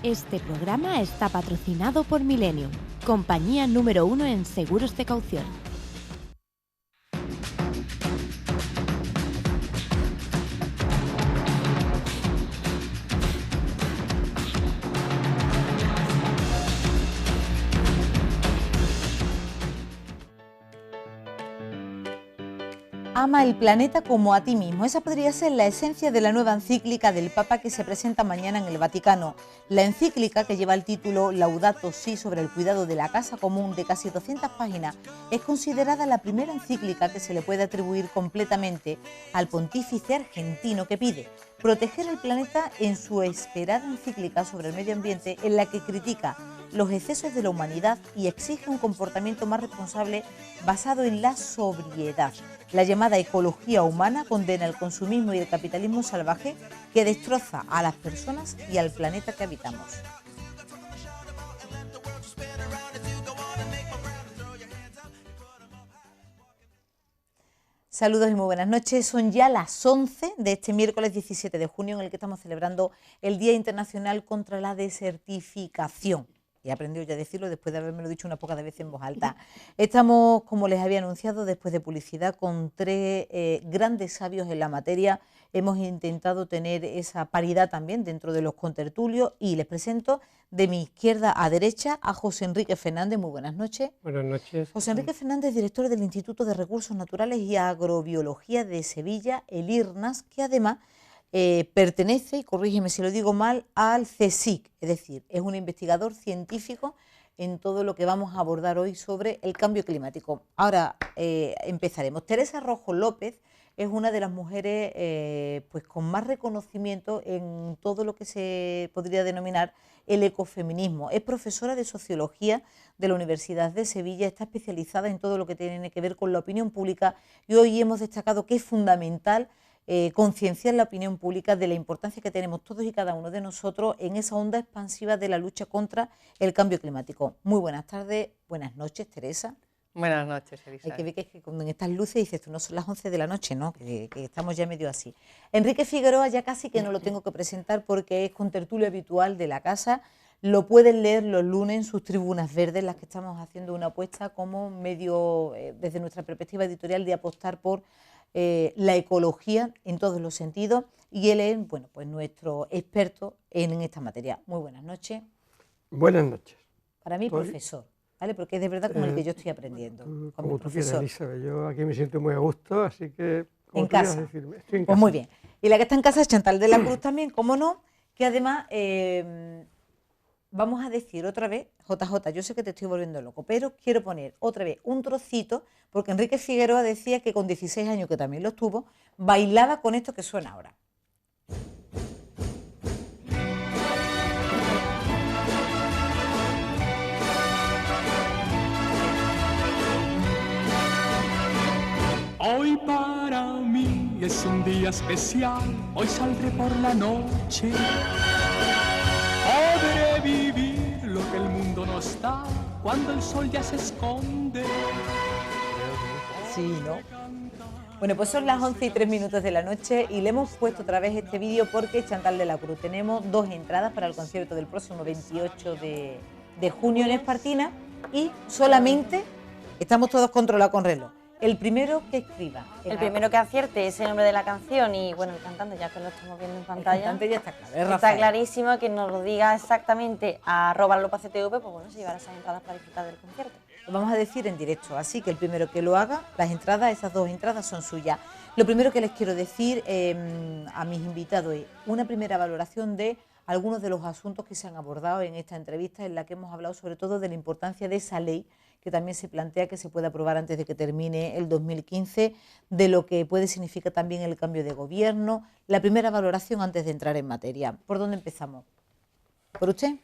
Este programa está patrocinado por Millennium, compañía número 1 en seguros de caución. Ama el planeta como a ti mismo. Esa podría ser la esencia de la nueva encíclica del Papa que se presenta mañana en el Vaticano. La encíclica, que lleva el título Laudato Si sobre el cuidado de la casa común, de casi 200 páginas, es considerada la primera encíclica que se le puede atribuir completamente al pontífice argentino, que pide proteger el planeta en su esperada encíclica sobre el medio ambiente, en la que critica los excesos de la humanidad y exige un comportamiento más responsable basado en la sobriedad. La llamada ecología humana condena el consumismo y el capitalismo salvaje que destroza a las personas y al planeta que habitamos. Saludos y muy buenas noches. Son ya las 11 de este miércoles 17 de junio en el que estamos celebrando el Día Internacional contra la Desertificación. He aprendido ya a decirlo después de haberme lo dicho unas pocas veces en voz alta. Estamos, como les había anunciado, después de publicidad, con tres grandes sabios en la materia. Hemos intentado tener esa paridad también dentro de los contertulios y les presento de mi izquierda a derecha a José Enrique Fernández. Muy buenas noches. Buenas noches. José Enrique Fernández, director del Instituto de Recursos Naturales y Agrobiología de Sevilla, el IRNAS, que además pertenece, y corrígeme si lo digo mal, al CSIC, es decir, es un investigador científico en todo lo que vamos a abordar hoy sobre el cambio climático. Ahora empezaremos. Teresa Rojo López es una de las mujeres pues con más reconocimiento en todo lo que se podría denominar el ecofeminismo. Es profesora de Sociología de la Universidad de Sevilla, está especializada en todo lo que tiene que ver con la opinión pública y hoy hemos destacado que es fundamental concienciar la opinión pública de la importancia que tenemos todos y cada uno de nosotros en esa onda expansiva de la lucha contra el cambio climático. Muy buenas tardes, buenas noches, Teresa. Buenas noches, Elisa. Hay que ver que es que cuando en estas luces dices tú, no son las 11 de la noche, ¿no? Que estamos ya medio así. Enrique Figueroa ya casi que no lo tengo que presentar porque es contertulio habitual de la casa. Lo pueden leer los lunes en sus tribunas verdes, las que estamos haciendo una apuesta como medio, desde nuestra perspectiva editorial, de apostar por la ecología en todos los sentidos, y él es, bueno, pues nuestro experto en esta materia. Muy buenas noches. Buenas noches. Para mí, profesor, ¿vale? Porque es de verdad con el que yo estoy aprendiendo. Como tú quieras, Elizabeth. Yo aquí me siento muy a gusto, así que... En casa. Decirme, estoy en pues casa. Muy bien. Y la que está en casa es Chantal de la Cruz también, cómo no, que además... vamos a decir otra vez, JJ, yo sé que te estoy volviendo loco, pero quiero poner otra vez un trocito, porque Enrique Figueroa decía que con 16 años, que también los tuvo, bailaba con esto que suena ahora. Hoy para mí es un día especial, hoy saldré por la noche. Podré vivir lo que el mundo nos da cuando el sol ya se esconde. Sí, ¿no? Bueno, pues son las 11:03 de la noche y le hemos puesto otra vez este vídeo porque Chantal de la Cruz, tenemos dos entradas para el concierto del próximo 28 de junio en Espartina y solamente estamos todos controlados con reloj. El primero que escriba. El primero que acierte ese nombre de la canción y, bueno, el cantante, ya que lo estamos viendo en pantalla. El cantante ya está claro, está clarísimo, que nos lo diga exactamente a @lopactv, pues bueno, se llevará esas entradas para disfrutar del concierto. Lo vamos a decir en directo, así que el primero que lo haga, las entradas, esas dos entradas son suyas. Lo primero que les quiero decir a mis invitados es una primera valoración de algunos de los asuntos que se han abordado en esta entrevista, en la que hemos hablado sobre todo de la importancia de esa ley que también se plantea que se pueda aprobar antes de que termine el 2015, de lo que puede significar también el cambio de gobierno. La primera valoración antes de entrar en materia. ¿Por dónde empezamos? ¿Por usted?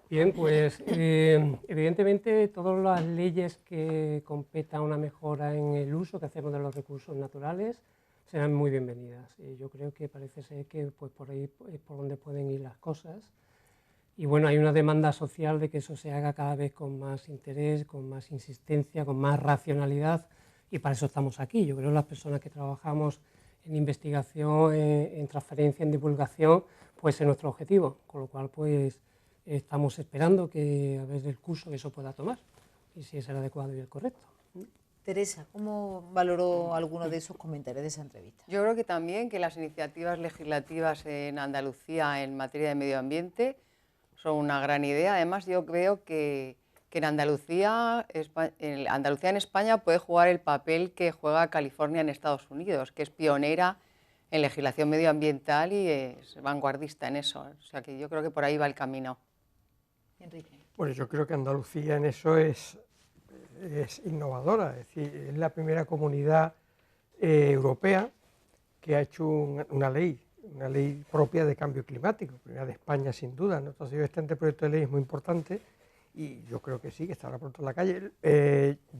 Bien, pues evidentemente todas las leyes que competan una mejora en el uso que hacemos de los recursos naturales serán muy bienvenidas. Yo creo que parece ser que pues, por ahí es por donde pueden ir las cosas. Y bueno, hay una demanda social de que eso se haga cada vez con más interés, con más insistencia, con más racionalidad, y para eso estamos aquí. Yo creo que las personas que trabajamos en investigación, en transferencia, en divulgación, pues es nuestro objetivo, con lo cual pues estamos esperando a ver el curso que eso pueda tomar y si es el adecuado y el correcto. Teresa, ¿cómo valoró alguno de esos comentarios de esa entrevista? Yo creo que también que las iniciativas legislativas en Andalucía en materia de medio ambiente son una gran idea. Además, yo creo que en Andalucía en España puede jugar el papel que juega California en Estados Unidos, que es pionera en legislación medioambiental y es vanguardista en eso. O sea que yo creo que por ahí va el camino. Enrique. Bueno, yo creo que Andalucía en eso es innovadora, es decir, es la primera comunidad europea que ha hecho una ley propia de cambio climático, primera de España sin duda, ¿no? Entonces este anteproyecto de ley es muy importante y yo creo que sí, que estará pronto en la calle.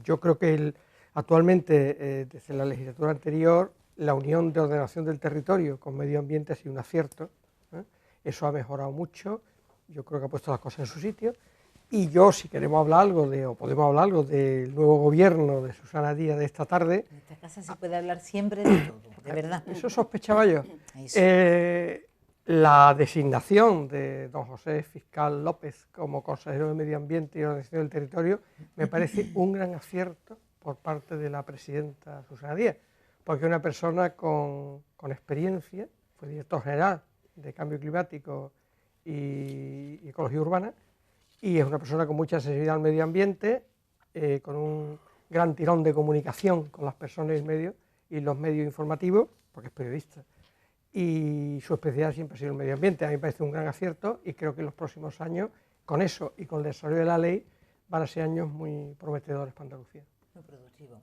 Yo creo que actualmente, desde la legislatura anterior, la Unión de Ordenación del Territorio con Medio Ambiente ha sido un acierto, ¿eh? Eso ha mejorado mucho, yo creo que ha puesto las cosas en su sitio. Y yo, si queremos hablar algo o podemos hablar algo del nuevo gobierno de Susana Díaz de esta tarde... En esta casa se puede hablar siempre de todo, de verdad. Eso sospechaba yo. Eso. La designación de don José Fiscal López como consejero de Medio Ambiente y Ordenación del Territorio me parece un gran acierto por parte de la presidenta Susana Díaz, porque es una persona con experiencia, fue director general de Cambio Climático y Ecología Urbana, y es una persona con mucha sensibilidad al medio ambiente, con un gran tirón de comunicación con las personas y los medios informativos, porque es periodista, y su especialidad siempre ha sido el medio ambiente. A mí me parece un gran acierto y creo que en los próximos años, con eso y con el desarrollo de la ley, van a ser años muy prometedores para Andalucía. Muy productivo.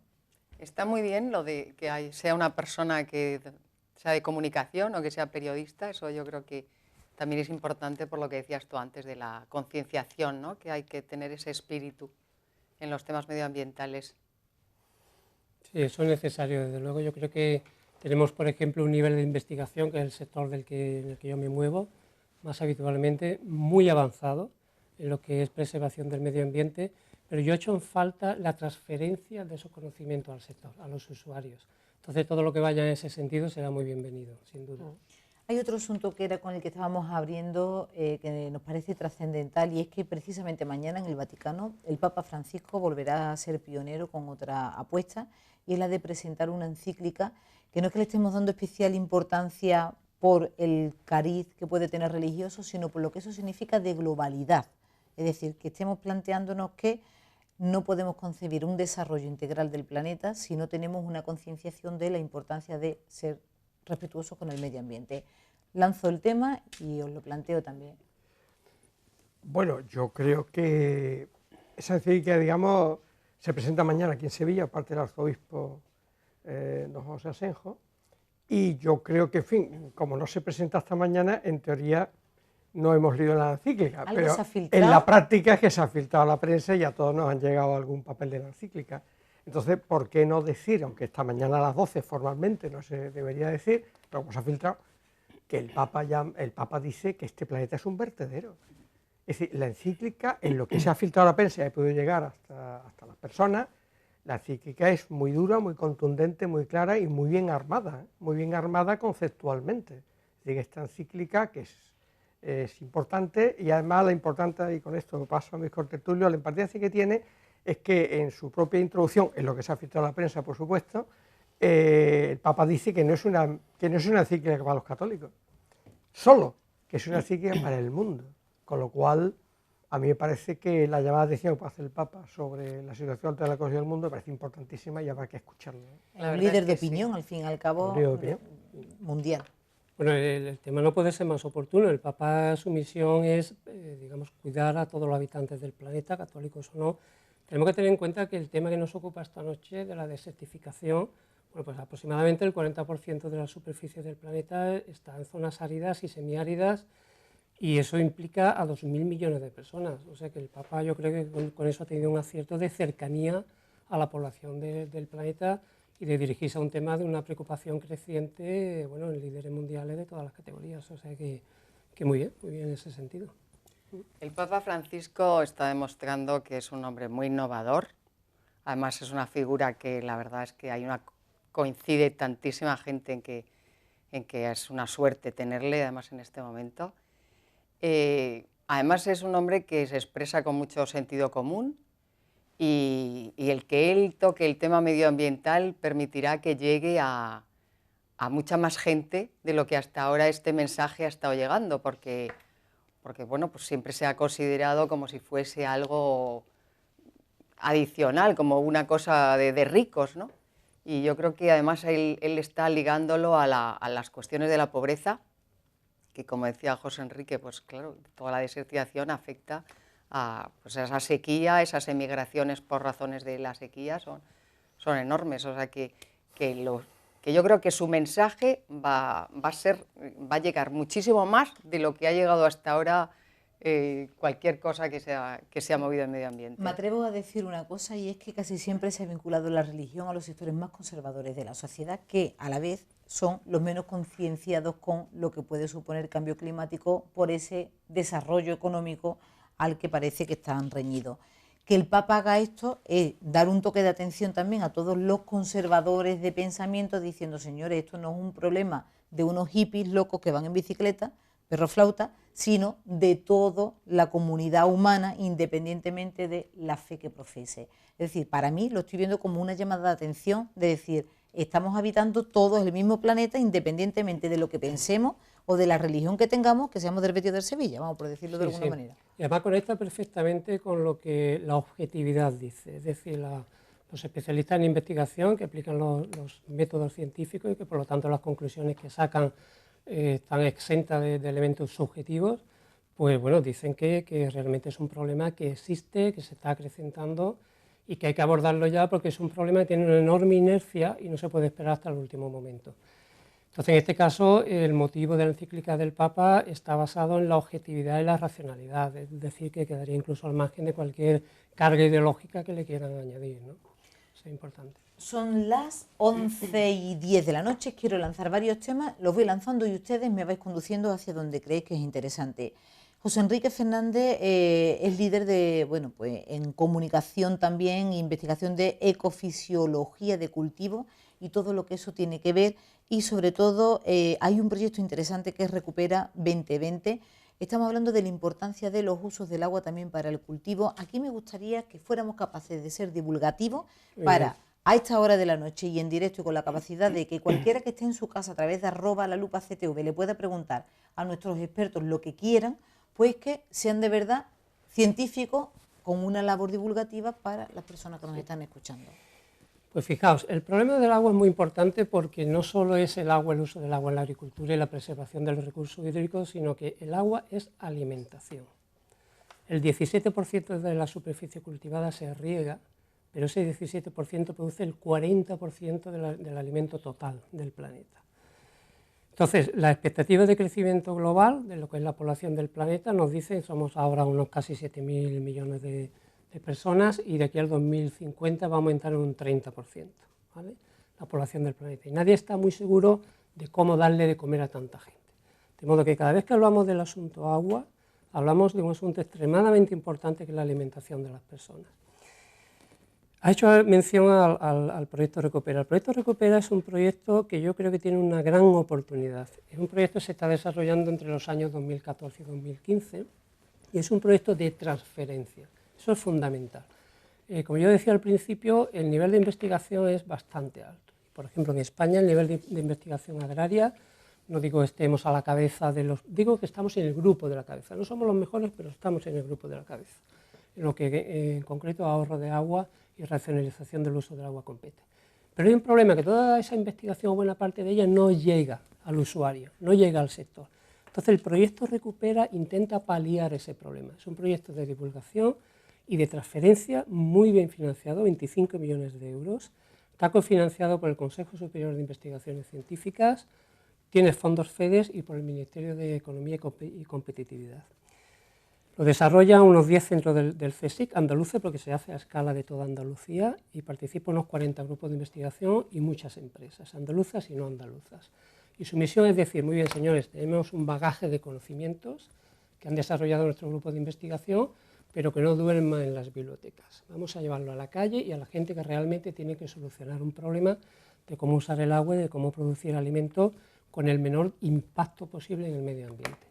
Está muy bien lo de que sea una persona que sea de comunicación o que sea periodista, eso yo creo que también es importante por lo que decías tú antes de la concienciación, ¿no? Que hay que tener ese espíritu en los temas medioambientales. Sí, eso es necesario, desde luego. Yo creo que tenemos, por ejemplo, un nivel de investigación, que es el sector en el que yo me muevo más habitualmente, muy avanzado en lo que es preservación del medio ambiente, pero yo he hecho en falta la transferencia de esos conocimientos al sector, a los usuarios. Entonces, todo lo que vaya en ese sentido será muy bienvenido, sin duda. Hay otro asunto que era con el que estábamos abriendo, que nos parece trascendental, y es que precisamente mañana en el Vaticano el Papa Francisco volverá a ser pionero con otra apuesta, y es la de presentar una encíclica que no es que le estemos dando especial importancia por el cariz que puede tener religioso, sino por lo que eso significa de globalidad. Es decir, que estemos planteándonos que no podemos concebir un desarrollo integral del planeta si no tenemos una concienciación de la importancia de ser respetuosos con el medio ambiente. Lanzo el tema y os lo planteo también. Bueno, yo creo que esa encíclica, digamos, se presenta mañana aquí en Sevilla, aparte del arzobispo don José Asenjo, y yo creo que, en fin, como no se presenta hasta mañana, en teoría no hemos leído la encíclica, pero en la práctica es que se ha filtrado a la prensa y a todos nos han llegado algún papel de la encíclica. Entonces, ¿por qué no decir, aunque esta mañana a las 12 formalmente no se debería decir, pero como se ha filtrado, que el Papa dice que este planeta es un vertedero? Es decir, la encíclica, en lo que se ha filtrado a la prensa y ha podido llegar hasta las personas, la encíclica es muy dura, muy contundente, muy clara y muy bien armada conceptualmente. Es decir, esta encíclica que es importante, y además la importante, y con esto paso a mis contertulios, la importancia que tiene es que en su propia introducción, en lo que se ha filtrado a la prensa, por supuesto, el Papa dice que no es una encíclica para los católicos, solo que es una encíclica para el mundo, con lo cual a mí me parece que la llamada de atención que puede hacer el Papa sobre la situación de la ecología del mundo me parece importantísima y habrá que escucharlo. Un líder de opinión, al fin y al cabo, mundial. Bueno, el tema no puede ser más oportuno. El Papa, su misión es, digamos, cuidar a todos los habitantes del planeta, católicos o no. Tenemos que tener en cuenta que el tema que nos ocupa esta noche de la desertificación, bueno, pues aproximadamente el 40% de la superficie del planeta está en zonas áridas y semiáridas, y eso implica a 2.000 millones de personas. O sea que el Papa, yo creo que con eso ha tenido un acierto de cercanía a la población del planeta y de dirigirse a un tema de una preocupación creciente, bueno, en líderes mundiales de todas las categorías. O sea que muy bien en ese sentido. El Papa Francisco está demostrando que es un hombre muy innovador. Además es una figura que la verdad es que coincide tantísima gente en que es una suerte tenerle, además en este momento. Además es un hombre que se expresa con mucho sentido común y el que él toque el tema medioambiental permitirá que llegue a mucha más gente de lo que hasta ahora este mensaje ha estado llegando, porque bueno, pues siempre se ha considerado como si fuese algo adicional, como una cosa de ricos, ¿no? Y yo creo que además él está ligándolo a las cuestiones de la pobreza, que como decía José Enrique, pues claro, toda la desertización afecta a pues esa sequía, esas emigraciones por razones de la sequía son enormes, o sea que yo creo que su mensaje va a llegar muchísimo más de lo que ha llegado hasta ahora cualquier cosa que se ha movido en medio ambiente. Me atrevo a decir una cosa, y es que casi siempre se ha vinculado la religión a los sectores más conservadores de la sociedad, que a la vez son los menos concienciados con lo que puede suponer el cambio climático por ese desarrollo económico al que parece que están reñidos. Que el Papa haga esto es dar un toque de atención también a todos los conservadores de pensamiento, diciendo, señores, esto no es un problema de unos hippies locos que van en bicicleta, perro flauta, sino de toda la comunidad humana, independientemente de la fe que profese. Es decir, para mí lo estoy viendo como una llamada de atención, de decir, estamos habitando todos el mismo planeta, independientemente de lo que pensemos o de la religión que tengamos, que seamos del Betis o del Sevilla, vamos por decirlo de alguna manera. Y además conecta perfectamente con lo que la objetividad dice, es decir, los especialistas en investigación que aplican los métodos científicos y que por lo tanto las conclusiones que sacan están exentas de elementos subjetivos, pues bueno, dicen que realmente es un problema que existe, que se está acrecentando y que hay que abordarlo ya porque es un problema que tiene una enorme inercia y no se puede esperar hasta el último momento. Entonces, en este caso, el motivo de la encíclica del Papa está basado en la objetividad y la racionalidad, es decir, que quedaría incluso al margen de cualquier carga ideológica que le quieran añadir, ¿no? Eso es importante. Son las 11:10 de la noche, quiero lanzar varios temas, los voy lanzando y ustedes me vais conduciendo hacia donde creéis que es interesante. José Enrique Fernández es líder de, bueno, pues en comunicación también, investigación de ecofisiología de cultivo y todo lo que eso tiene que ver, y sobre todo hay un proyecto interesante que es Recupera 2020. Estamos hablando de la importancia de los usos del agua también para el cultivo. Aquí me gustaría que fuéramos capaces de ser divulgativos para, a esta hora de la noche y en directo y con la capacidad de que cualquiera que esté en su casa a través de @lalupactv le pueda preguntar a nuestros expertos lo que quieran, pues que sean de verdad científicos con una labor divulgativa para las personas que nos están escuchando. Pues fijaos, el problema del agua es muy importante porque no solo es el agua, el uso del agua en la agricultura y la preservación de los recursos hídricos, sino que el agua es alimentación. El 17% de la superficie cultivada se riega, pero ese 17% produce el 40% del alimento total del planeta. Entonces, las expectativas de crecimiento global de lo que es la población del planeta nos dicen que somos ahora unos casi 7.000 millones de personas y de aquí al 2050 va a aumentar en un 30%, ¿vale? La población del planeta. Y nadie está muy seguro de cómo darle de comer a tanta gente. De modo que cada vez que hablamos del asunto agua, hablamos de un asunto extremadamente importante que es la alimentación de las personas. Ha hecho mención al proyecto Recupera. El proyecto Recupera es un proyecto que yo creo que tiene una gran oportunidad. Es un proyecto que se está desarrollando entre los años 2014 y 2015 y es un proyecto de transferencia. Eso es fundamental. Como yo decía al principio, el nivel de investigación es bastante alto. Por ejemplo, en España el nivel de investigación agraria, no digo estemos a la cabeza de los... Digo que estamos en el grupo de la cabeza. No somos los mejores, pero estamos en el grupo de la cabeza. En lo que en concreto ahorro de agua y racionalización del uso del agua compete. Pero hay un problema, que toda esa investigación, o buena parte de ella, no llega al usuario, no llega al sector. Entonces el proyecto Recupera intenta paliar ese problema. Es un proyecto de divulgación y de transferencia muy bien financiado, 25 millones de euros. Está cofinanciado por el Consejo Superior de Investigaciones Científicas, tiene fondos FEDES y por el Ministerio de Economía y Competitividad. Lo desarrollan unos 10 centros del CSIC andaluces, porque se hace a escala de toda Andalucía, y participan unos 40 grupos de investigación y muchas empresas, andaluzas y no andaluzas. Y su misión es decir, muy bien señores, tenemos un bagaje de conocimientos que han desarrollado nuestros grupos de investigación, pero que no duerman en las bibliotecas. Vamos a llevarlo a la calle y a la gente que realmente tiene que solucionar un problema de cómo usar el agua y de cómo producir alimentos con el menor impacto posible en el medio ambiente.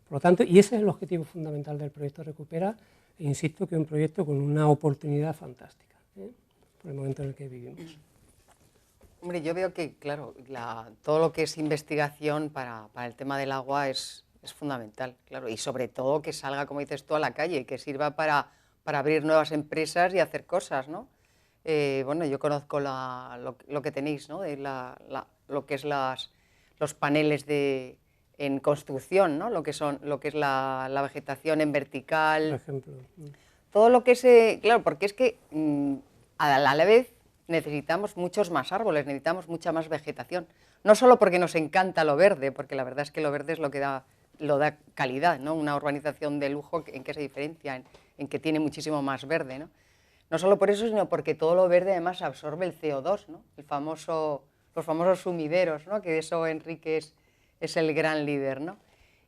Por lo tanto, y ese es el objetivo fundamental del proyecto Recupera, e insisto que es un proyecto con una oportunidad fantástica, por el momento en el que vivimos. Hombre, yo veo que, claro, todo lo que es investigación para el tema del agua es fundamental, claro, y sobre todo que salga, como dices tú, a la calle, que sirva para abrir nuevas empresas y hacer cosas, ¿no? Bueno, yo conozco lo que tenéis, ¿no? Lo que es los paneles en construcción, ¿no? Lo que es la vegetación en vertical. Por ejemplo. Todo lo que es, claro, porque es que a la vez necesitamos muchos más árboles, necesitamos mucha más vegetación. No solo porque nos encanta lo verde, porque la verdad es que lo verde es lo que da calidad, ¿no? Una urbanización de lujo, ¿en qué se diferencia? En que tiene muchísimo más verde, ¿no? No solo por eso, sino porque todo lo verde además absorbe el CO2, ¿no? Los famosos sumideros, ¿no? Que eso Enrique es el gran líder, ¿no?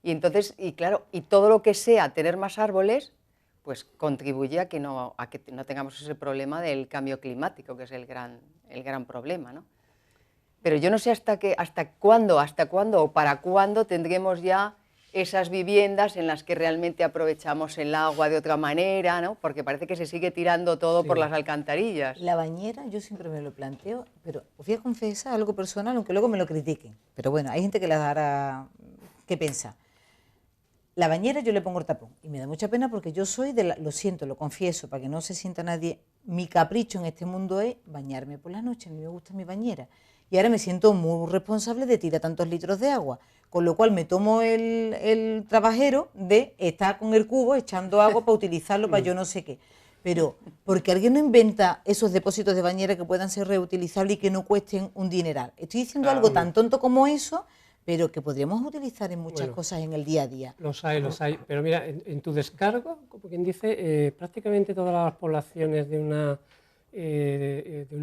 Y entonces, y claro, y todo lo que sea tener más árboles, pues contribuye a que no tengamos ese problema del cambio climático, que es el gran problema, ¿no? Pero yo no sé hasta cuándo o para cuándo tendremos ya esas viviendas en las que realmente aprovechamos el agua de otra manera, ¿no? Porque parece que se sigue tirando todo por las alcantarillas. La bañera, yo siempre me lo planteo, pero os voy a confesar algo personal, aunque luego me lo critiquen. Pero bueno, hay gente que le dará que pensar. La bañera yo le pongo el tapón y me da mucha pena porque yo soy lo siento, lo confieso, para que no se sienta nadie, mi capricho en este mundo es bañarme por la noche, a mí me gusta mi bañera. Y ahora me siento muy responsable de tirar tantos litros de agua, con lo cual me tomo el trabajero de estar con el cubo echando agua para utilizarlo para yo no sé qué. Pero, porque alguien no inventa esos depósitos de bañera que puedan ser reutilizables y que no cuesten un dineral. Estoy diciendo algo tan tonto como eso, pero que podríamos utilizar en muchas cosas en el día a día. Los hay. Pero mira, en tu descargo, como quien dice, prácticamente todas las poblaciones de un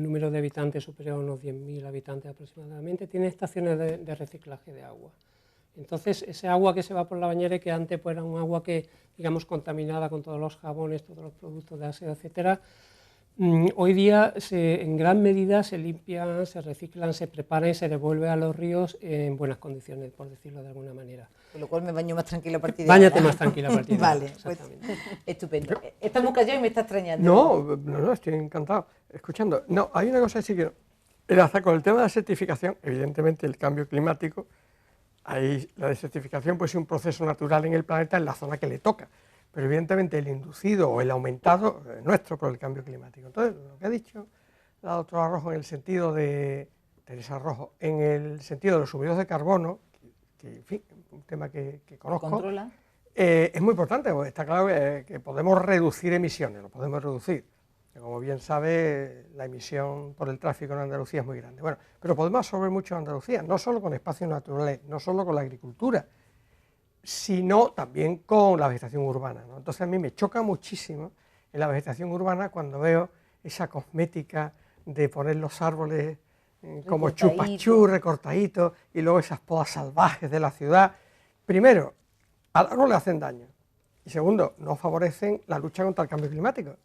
número de habitantes superior a unos 10.000 habitantes aproximadamente, tienen estaciones de reciclaje de agua. Entonces, ese agua que se va por la bañera, que antes pues, era un agua que, digamos, contaminada con todos los jabones, todos los productos de aseo, etcétera, hoy día en gran medida se limpian, se reciclan, se preparan y se devuelve a los ríos en buenas condiciones, por decirlo de alguna manera. Con lo cual me baño más tranquila a partir de Báñate ahora. más tranquila a partir de ahora. Vale, pues estupendo. Estamos callados y me está extrañando. No, estoy encantado escuchando. No, hay una cosa así que con el tema de la desertificación, evidentemente el cambio climático, ahí la desertificación puede ser un proceso natural en el planeta en la zona que le toca, pero evidentemente el inducido o el aumentado es nuestro por el cambio climático. Entonces, lo que ha dicho la doctora Rojo en el sentido de, Teresa Rojo, en el sentido de los sumideros de carbono, que en fin, un tema que conozco, es muy importante, porque está claro que podemos reducir emisiones, lo podemos reducir. Como bien sabe, la emisión por el tráfico en Andalucía es muy grande. Bueno, pero podemos absorber mucho en Andalucía, no solo con espacios naturales, no solo con la agricultura, sino también con la vegetación urbana, ¿no? Entonces a mí me choca muchísimo en la vegetación urbana cuando veo esa cosmética de poner los árboles como chupachú, recortaditos, y luego esas podas salvajes de la ciudad. Primero, al árbol le hacen daño, y segundo, no favorecen la lucha contra el cambio climático.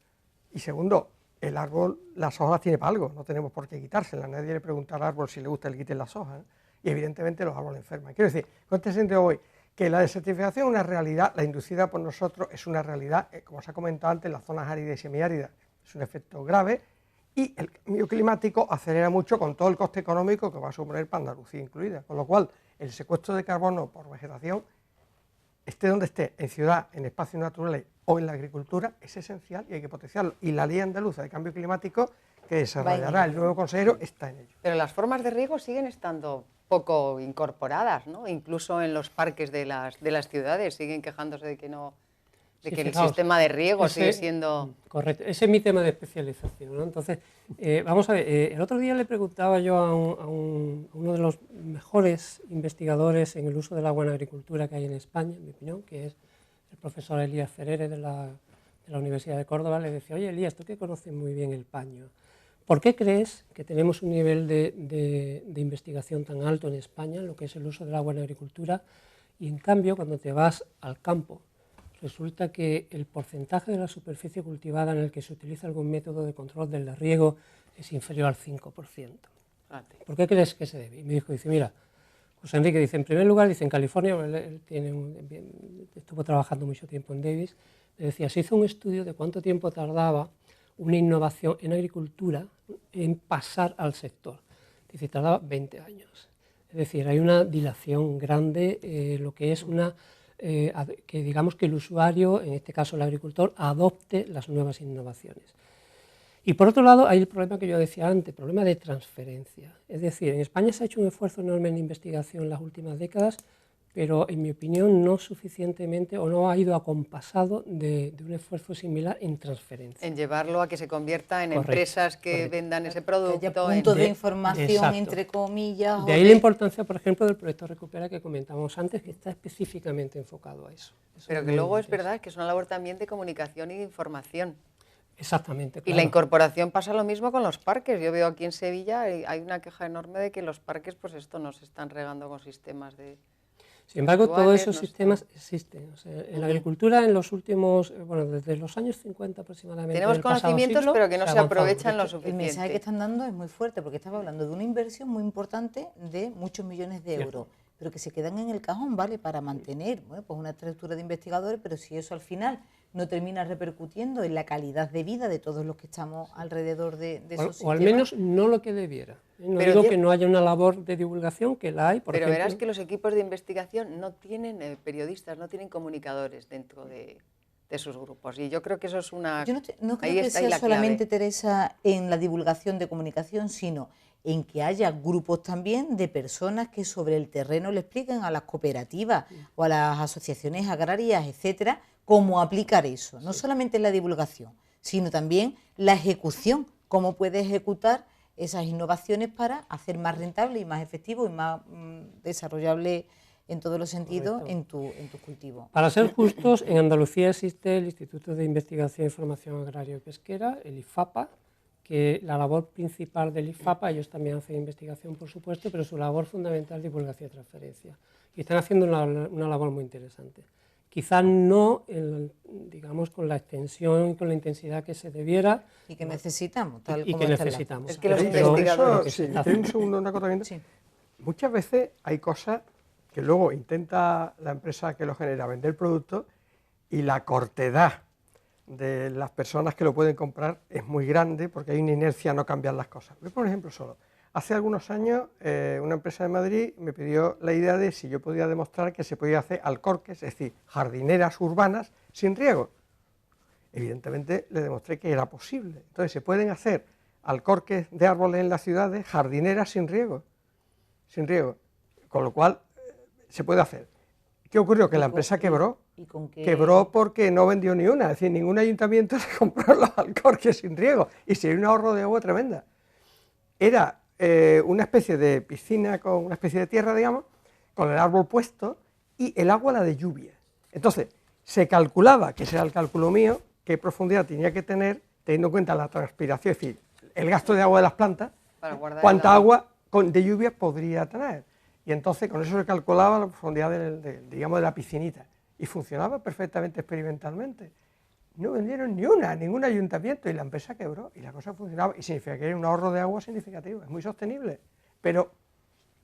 Y segundo, el árbol, las hojas las tiene para algo, no tenemos por qué quitárselas, nadie le pregunta al árbol si le gusta que le quiten las hojas, ¿eh? Y evidentemente los árboles enferman. Quiero decir, con este sentido voy, que la desertificación es una realidad, la inducida por nosotros es una realidad, como se ha comentado antes, en las zonas áridas y semiáridas es un efecto grave, y el cambio climático acelera mucho con todo el coste económico que va a suponer para Andalucía incluida, con lo cual el secuestro de carbono por vegetación, esté donde esté, en ciudad, en espacios naturales o en la agricultura, es esencial y hay que potenciarlo. Y la Ley Andaluza de Cambio Climático, que desarrollará el nuevo consejero, está en ello. Pero las formas de riego siguen estando poco incorporadas, ¿no? Incluso en los parques de las ciudades siguen quejándose de que no, de que el sistema de riego sigue siendo... Correcto, ese es mi tema de especialización, ¿no? Entonces, vamos a ver, el otro día le preguntaba yo a uno de los mejores investigadores en el uso del agua en agricultura que hay en España, en mi opinión, que es el profesor Elías Ferere de la Universidad de Córdoba. Le decía, oye Elías, tú que conoces muy bien el paño, ¿por qué crees que tenemos un nivel de investigación tan alto en España en lo que es el uso del agua en agricultura, y en cambio cuando te vas al campo resulta que el porcentaje de la superficie cultivada en el que se utiliza algún método de control del riego es inferior al 5%? ¿Por qué crees que se debe? Y me dijo, dice, mira, José Enrique dice, en primer lugar, dice, en California, él estuvo trabajando mucho tiempo en Davis, le decía, se hizo un estudio de cuánto tiempo tardaba una innovación en agricultura en pasar al sector. Dice, tardaba 20 años. Es decir, hay una dilación grande, lo que es que digamos que el usuario, en este caso el agricultor, adopte las nuevas innovaciones. Y por otro lado, hay el problema que yo decía antes, el problema de transferencia. Es decir, en España se ha hecho un esfuerzo enorme en investigación en las últimas décadas, pero en mi opinión no suficientemente o no ha ido acompasado de un esfuerzo similar en transferencia. En llevarlo a que se convierta en Correcto, empresas que correcto. vendan ese Que producto. haya puntos de de- información, exacto. entre comillas. De o ahí la importancia, por ejemplo, del proyecto Recupera que comentábamos antes, que está específicamente enfocado a eso. Eso Pero es que muy luego es interesante. verdad que es una labor también de comunicación y de información. Exactamente, Y claro. la incorporación pasa lo mismo con los parques. Yo veo aquí en Sevilla hay una queja enorme de que los parques, pues esto no se están regando con sistemas de... Sin embargo, todos actuales, esos no sistemas existen. O sea, en la agricultura, en los últimos, bueno, desde los años 50 aproximadamente. Tenemos del pasado conocimientos, siglo, pero que no se ha avanzado. aprovechan lo El suficiente. mensaje que están dando es muy fuerte, porque estaba hablando de una inversión muy importante de muchos millones de Cierto. euros, pero que se quedan en el cajón, ¿vale? Para mantener, bueno, pues una estructura de investigadores, pero si eso al final no termina repercutiendo en la calidad de vida de todos los que estamos alrededor de esos O al sistemas. menos no lo que debiera. No Pero digo Diego- que no haya una labor de divulgación, que la hay, por Pero ejemplo. verás que los equipos de investigación no tienen periodistas, no tienen comunicadores dentro de sus grupos. Y yo creo que eso es una... Yo no creo ahí que está ahí sea la solamente, clave. Teresa, en la divulgación de comunicación, sino en que haya grupos también de personas que sobre el terreno le expliquen a las cooperativas o a las asociaciones agrarias, etcétera, cómo aplicar eso. No solamente la divulgación, sino también la ejecución, cómo puede ejecutar esas innovaciones para hacer más rentable y más efectivo y más desarrollable en todos los sentidos en tu cultivo. Para ser justos, en Andalucía existe el Instituto de Investigación y Formación Agraria y Pesquera, el IFAPA, que la labor principal del IFAPA, ellos también hacen investigación, por supuesto, pero su labor fundamental es divulgación y transferencia. Y están haciendo una labor muy interesante. Quizás no, digamos, con la extensión y con la intensidad que se debiera. Y que necesitamos, tal y como que está el necesitamos. Es que los Pero- investigadores- Sí, te doy un segundo un acotamiento. Sí. Muchas veces hay cosas que luego intenta la empresa que lo genera vender el producto y la cortedad de las personas que lo pueden comprar es muy grande porque hay una inercia a no cambiar las cosas. Voy a poner un ejemplo solo. Hace algunos años una empresa de Madrid me pidió la idea de si yo podía demostrar que se podía hacer alcorques, es decir, jardineras urbanas sin riego. Evidentemente le demostré que era posible. Entonces se pueden hacer alcorques de árboles en las ciudades, jardineras sin riego, con lo cual se puede hacer. ¿Qué ocurrió? Que la empresa quebró. ¿Y con qué? Quebró porque no vendió ni una, es decir, ningún ayuntamiento le compró los alcorques sin riego y se dio un ahorro de agua tremenda. Era una especie de piscina con una especie de tierra, digamos, con el árbol puesto y el agua la de lluvia. Entonces, se calculaba, que ese era el cálculo mío, qué profundidad tenía que tener, teniendo en cuenta la transpiración, es decir, el gasto de agua de las plantas, Para guardar el cuánta agua. agua de lluvia podría tener. Y entonces con eso se calculaba la profundidad digamos, de la piscinita. Y funcionaba perfectamente experimentalmente. No vendieron ni una, ningún ayuntamiento, y la empresa quebró, y la cosa funcionaba, y significa que era un ahorro de agua significativo, es muy sostenible, pero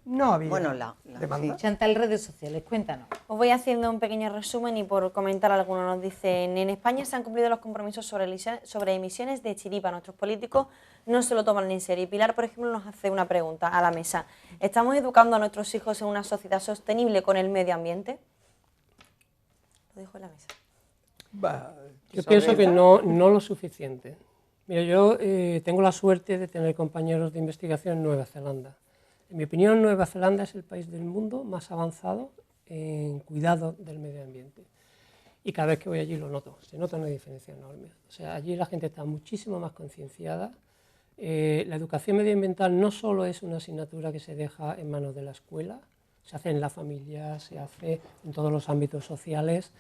no había Bueno, demanda. Chantal, redes sociales, cuéntanos. Os voy haciendo un pequeño resumen y por comentar alguno nos dicen, en España se han cumplido los compromisos sobre emisiones de chiripa. Nuestros políticos no se lo toman en serio. Y Pilar, por ejemplo, nos hace una pregunta a la mesa. ¿Estamos educando a nuestros hijos en una sociedad sostenible con el medio ambiente? Lo dejo en la mesa. Yo pienso que no lo suficiente. Mira, yo tengo la suerte de tener compañeros de investigación en Nueva Zelanda. En mi opinión, Nueva Zelanda es el país del mundo más avanzado en cuidado del medio ambiente. Y cada vez que voy allí lo noto, se nota una diferencia enorme. O sea, allí la gente está muchísimo más concienciada. La educación medioambiental no solo es una asignatura que se deja en manos de la escuela, se hace en la familia, se hace en todos los ámbitos sociales.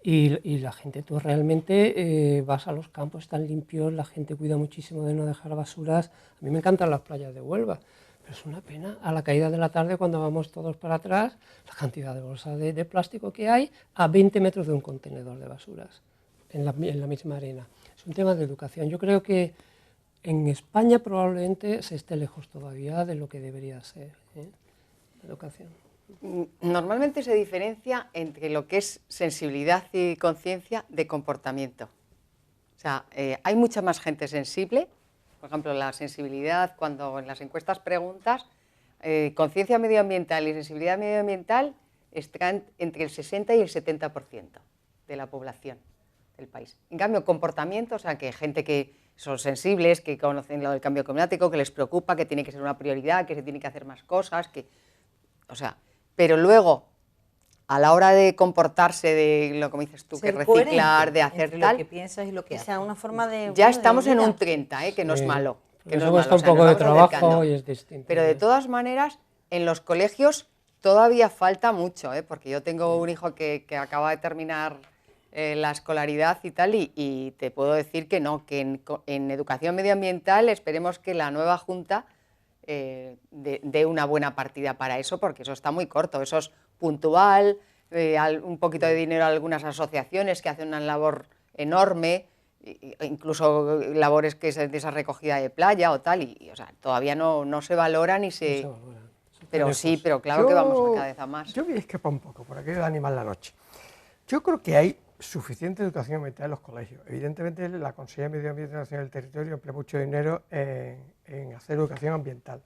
Y la gente, tú realmente vas a los campos, están limpios, la gente cuida muchísimo de no dejar basuras. A mí me encantan las playas de Huelva, pero es una pena, a la caída de la tarde, cuando vamos todos para atrás, la cantidad de bolsas de plástico que hay a 20 metros de un contenedor de basuras, en la misma arena. Es un tema de educación. Yo creo que en España probablemente se esté lejos todavía de lo que debería ser, ¿eh? educación. Normalmente se diferencia entre lo que es sensibilidad y conciencia de comportamiento. O sea, hay mucha más gente sensible. Por ejemplo, la sensibilidad, cuando en las encuestas preguntas, conciencia medioambiental y sensibilidad medioambiental están entre el 60 y el 70% de la población del país. En cambio, comportamiento, o sea, que gente que son sensibles, que conocen lo del cambio climático, que les preocupa, que tiene que ser una prioridad, que se tiene que hacer más cosas, o sea, pero luego, a la hora de comportarse, de lo que me dices tú, Ser que reciclar, coherente de hacer entre tal, lo que piensas y lo que Que haces. sea una forma de... ya bueno, de estamos en vida. un 30, que no es malo. Que Eso no es cuesta malo, un poco nos de vamos trabajo acercando. y es distinto. Pero de todas maneras, en los colegios todavía falta mucho, porque yo tengo un hijo que acaba de terminar la escolaridad y tal, y te puedo decir que no, que en educación medioambiental esperemos que la nueva Junta dé una buena partida para eso, porque eso está muy corto, eso es puntual, un poquito de dinero a algunas asociaciones que hacen una labor enorme, incluso labores que es de esa recogida de playa o tal, o sea, todavía no se valora ni se... No se valora. Pero sí, pero claro que vamos a cada vez a más. Yo voy a escapar un poco por aquello de animar la noche. Yo creo que hay suficiente educación ambiental en los colegios. Evidentemente, la Consejería de Medio Ambiente Nacional del Territorio emplea mucho dinero en hacer educación ambiental.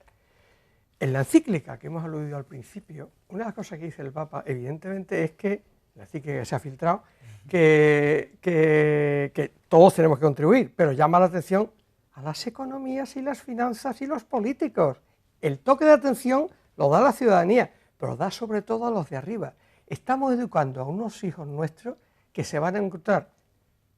En la encíclica que hemos aludido al principio, una de las cosas que dice el Papa, evidentemente, es que, la encíclica que se ha filtrado, que todos tenemos que contribuir, pero llama la atención a las economías y las finanzas y los políticos. El toque de atención lo da la ciudadanía, pero da sobre todo a los de arriba. Estamos educando a unos hijos nuestros que se van a encontrar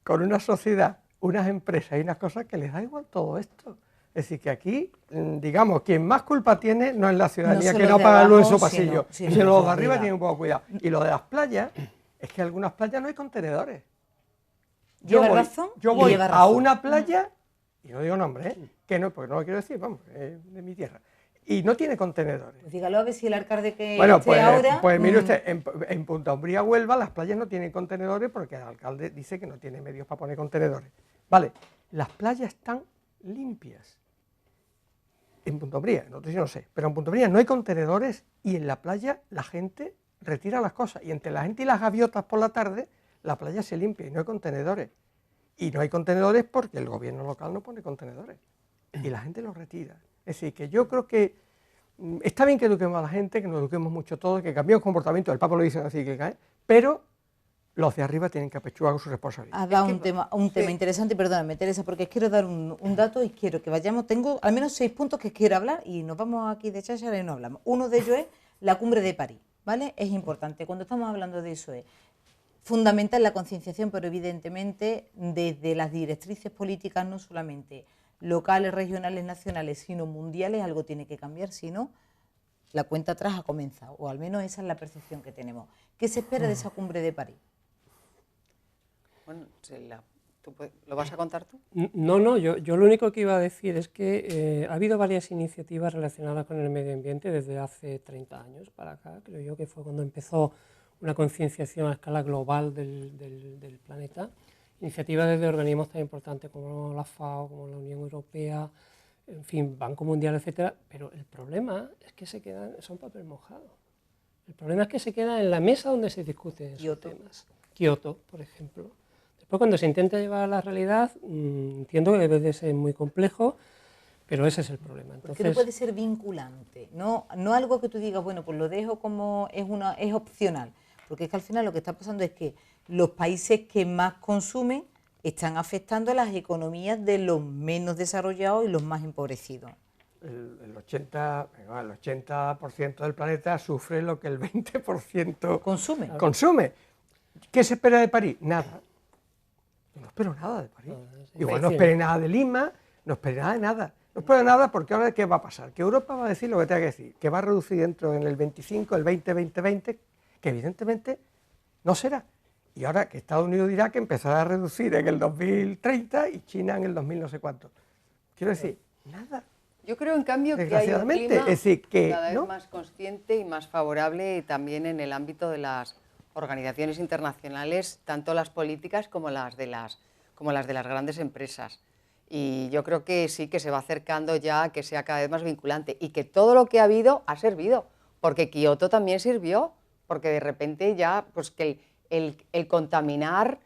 con una sociedad, unas empresas y unas cosas que les da igual todo esto. Es decir, que aquí, digamos, quien más culpa tiene no es la ciudadanía, que no paga luz en su pasillo, sino los de arriba tienen un poco de cuidado. Y lo de las playas, es que en algunas playas no hay contenedores. Yo voy a una playa, y no digo nombre, que no, porque no lo quiero decir, vamos, de mi tierra, y no tiene contenedores. Pues dígalo a ver si el alcalde que bueno, esté ahora... Pues mire usted, en Punta Umbría, Huelva, las playas no tienen contenedores porque el alcalde dice que no tiene medios para poner contenedores. Vale, las playas están limpias. En Punta Umbría, en otros sitios no sé, pero en Punta Umbría no hay contenedores y en la playa la gente retira las cosas. Y entre la gente y las gaviotas por la tarde, la playa se limpia y no hay contenedores. Y no hay contenedores porque el gobierno local no pone contenedores. Y la gente los retira. Es decir, que yo creo que está bien que eduquemos a la gente, que nos eduquemos mucho todos, que cambiemos comportamiento, el Papa lo dice así, que cae, pero los de arriba tienen que apechugar con su responsabilidad. Has dado un tema interesante, perdóname, Teresa, porque quiero dar un dato y quiero que vayamos, tengo al menos 6 puntos que quiero hablar y nos vamos aquí de cháchara y no hablamos. Uno de ellos es la cumbre de París, ¿vale? Es importante, cuando estamos hablando de eso es fundamental la concienciación, pero evidentemente desde las directrices políticas, no solamente locales, regionales, nacionales, sino mundiales, algo tiene que cambiar, si no, la cuenta atrás ha comenzado, o al menos esa es la percepción que tenemos. ¿Qué se espera de esa cumbre de París? Bueno, ¿lo vas a contar tú? No, yo lo único que iba a decir es que ha habido varias iniciativas relacionadas con el medio ambiente desde hace 30 años para acá, creo yo que fue cuando empezó una concienciación a escala global del planeta. Iniciativas desde organismos tan importantes como la FAO, como la Unión Europea, en fin, Banco Mundial, etcétera, pero el problema es que son papel mojado. El problema es que se quedan en la mesa donde se discuten esos temas. Kioto, por ejemplo. Después, cuando se intenta llevar a la realidad, entiendo que debe de ser muy complejo, pero ese es el problema. Entonces, porque no puede ser vinculante, no algo que tú digas, bueno, pues lo dejo como es opcional, porque es que al final lo que está pasando es que los países que más consumen están afectando a las economías de los menos desarrollados y los más empobrecidos. El 80% del planeta sufre lo que el 20% consume. ¿Qué se espera de París? Nada. Yo no espero nada de París. Igual no esperé nada de Lima, no esperé nada de nada. No espero nada porque ahora ¿qué va a pasar? Que Europa va a decir lo que tenga que decir, que va a reducir dentro en el 25, el 20, que evidentemente no será. Y ahora que Estados Unidos dirá que empezará a reducir en el 2030 y China en el 2000 no sé cuánto. Quiero decir, nada. Yo creo, en cambio, que hay un clima cada vez más consciente y más favorable también en el ámbito de las organizaciones internacionales, tanto las políticas como las de las grandes empresas. Y yo creo que sí, que se va acercando ya a que sea cada vez más vinculante y que todo lo que ha habido ha servido, porque Kioto también sirvió, porque de repente ya, pues que el contaminar,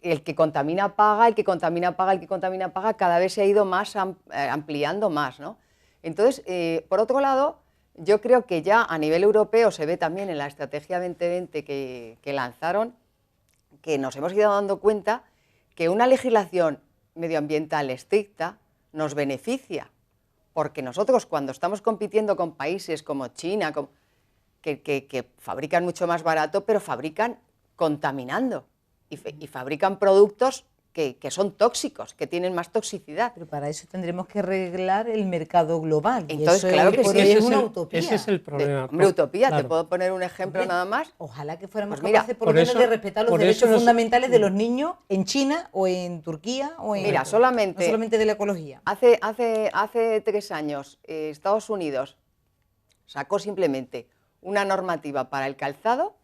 el que contamina paga, el que contamina paga, el que contamina paga, cada vez se ha ido más ampliando más, ¿no? Entonces, por otro lado, yo creo que ya a nivel europeo se ve también en la Estrategia 2020 que lanzaron, que nos hemos ido dando cuenta que una legislación medioambiental estricta nos beneficia, porque nosotros cuando estamos compitiendo con países como China, que fabrican mucho más barato, pero fabrican contaminando y fabrican productos que son tóxicos, que tienen más toxicidad. Pero para eso tendremos que arreglar el mercado global. Entonces, y eso claro que por sí, hoy ese es una el- utopía. Ese es el problema. Hombre, utopía, Claro. te puedo poner un ejemplo Hombre, nada más. Ojalá que fuéramos Pues mira, capaces por por lo menos eso- de respetar los por eso derechos nos- fundamentales de los niños en China o en Turquía o en... Mira, no solamente de la ecología. Hace 3 años Estados Unidos sacó simplemente una normativa para el calzado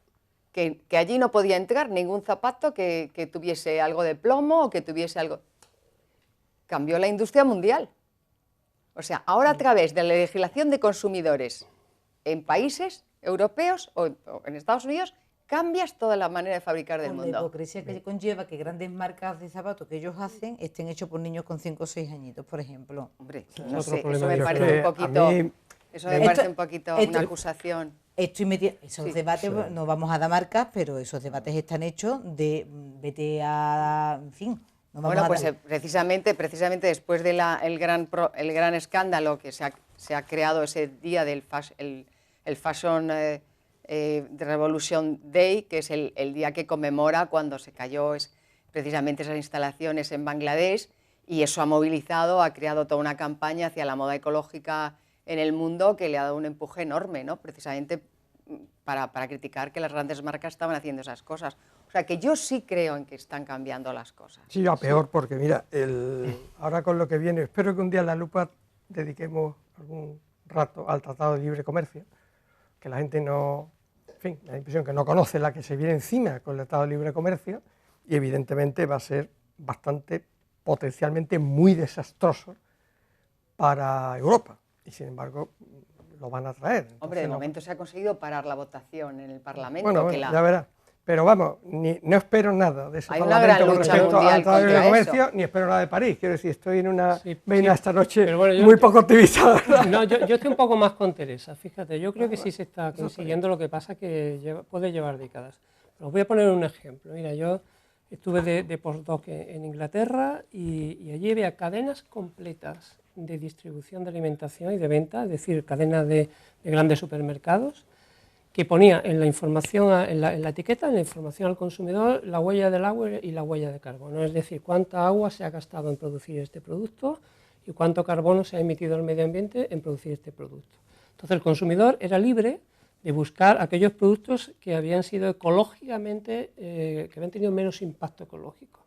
que allí no podía entrar ningún zapato que tuviese algo de plomo o que tuviese algo... Cambió la industria mundial. O sea, ahora a través de la legislación de consumidores en países europeos o en Estados Unidos, cambias toda la manera de fabricar del Con la mundo. hipocresía que conlleva que grandes marcas de zapatos que ellos hacen estén hechos por niños con 5 o 6 añitos, por ejemplo. Hombre, es no otro sé, problema eso me diferente. parece un A poquito... mí- Eso me Esto- parece un poquito esto- una acusación. Estoy metiendo esos Sí. debates, no vamos a dar marcas, pero esos debates están hechos de vete a, en fin, no vamos Bueno, a pues dar- precisamente después de el gran escándalo que se ha creado ese día del el Fashion Revolution Day, que es el día que conmemora cuando se cayó precisamente esas instalaciones en Bangladesh, y eso ha movilizado, ha creado toda una campaña hacia la moda ecológica en el mundo que le ha dado un empuje enorme, ¿no? Precisamente para criticar que las grandes marcas estaban haciendo esas cosas. O sea, que yo sí creo en que están cambiando las cosas. Sí, a peor, porque mira, ahora con lo que viene, espero que un día en la lupa dediquemos algún rato al Tratado de Libre Comercio, que la gente no, en fin, me da la impresión que no conoce la que se viene encima con el Tratado de Libre Comercio, y evidentemente va a ser bastante, potencialmente muy desastroso para Europa, y sin embargo lo van a traer. Hombre, Entonces, de no- momento se ha conseguido parar la votación en el Parlamento. Bueno, que bueno, ya verás. Pero vamos, no espero nada de ese Hay una Parlamento gran con lucha respecto mundial al Tratado de Libre contra Comercio, eso. ni espero nada de París. Quiero decir, estoy en una Sí, vena sí. esta noche Pero bueno, muy poco optimista. No, yo estoy un poco más con Teresa, fíjate, yo creo que sí se está consiguiendo, lo que pasa que puede llevar décadas. Pero os voy a poner un ejemplo. Mira, yo estuve de postdoc en Inglaterra y allí había cadenas completas de distribución de alimentación y de venta, es decir, cadenas de grandes supermercados, que ponía en la información, en la etiqueta, en la información al consumidor, la huella del agua y la huella de carbono, es decir, cuánta agua se ha gastado en producir este producto y cuánto carbono se ha emitido al medio ambiente en producir este producto. Entonces el consumidor era libre de buscar aquellos productos que habían sido ecológicamente, que habían tenido menos impacto ecológico.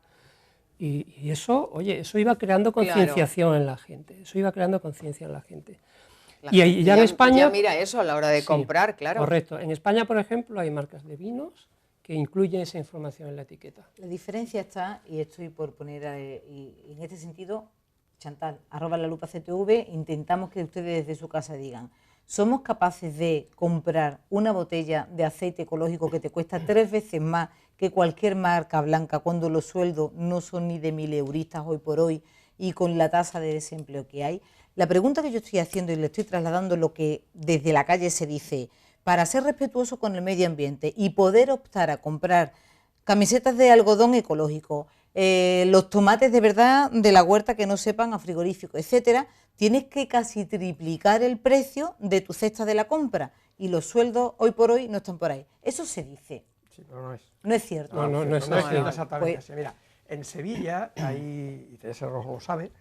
Y eso, oye, eso iba creando concienciación en la gente, eso iba creando conciencia en la gente. La Y ahí- gente ya en España- ya mira eso a la hora de Sí, comprar, claro. Correcto. En España, por ejemplo, hay marcas de vinos que incluyen esa información en la etiqueta. La diferencia está, y estoy por poner, y en este sentido, Chantal, @lalupa_ctv, intentamos que ustedes desde su casa digan, ¿somos capaces de comprar una botella de aceite ecológico que te cuesta 3 veces más que cualquier marca blanca cuando los sueldos no son ni de 1000 euristas hoy por hoy y con la tasa de desempleo que hay? La pregunta que yo estoy haciendo y le estoy trasladando lo que desde la calle se dice, para ser respetuoso con el medio ambiente y poder optar a comprar camisetas de algodón ecológico, los tomates de verdad de la huerta que no sepan a frigorífico, etcétera, tienes que casi triplicar el precio de tu cesta de la compra y los sueldos hoy por hoy no están por ahí. Eso se dice, Sí, pero no es. no es cierto. No es No es así. exactamente Pues- así. Mira, en Sevilla hay, y Teresa Rojo lo sabe,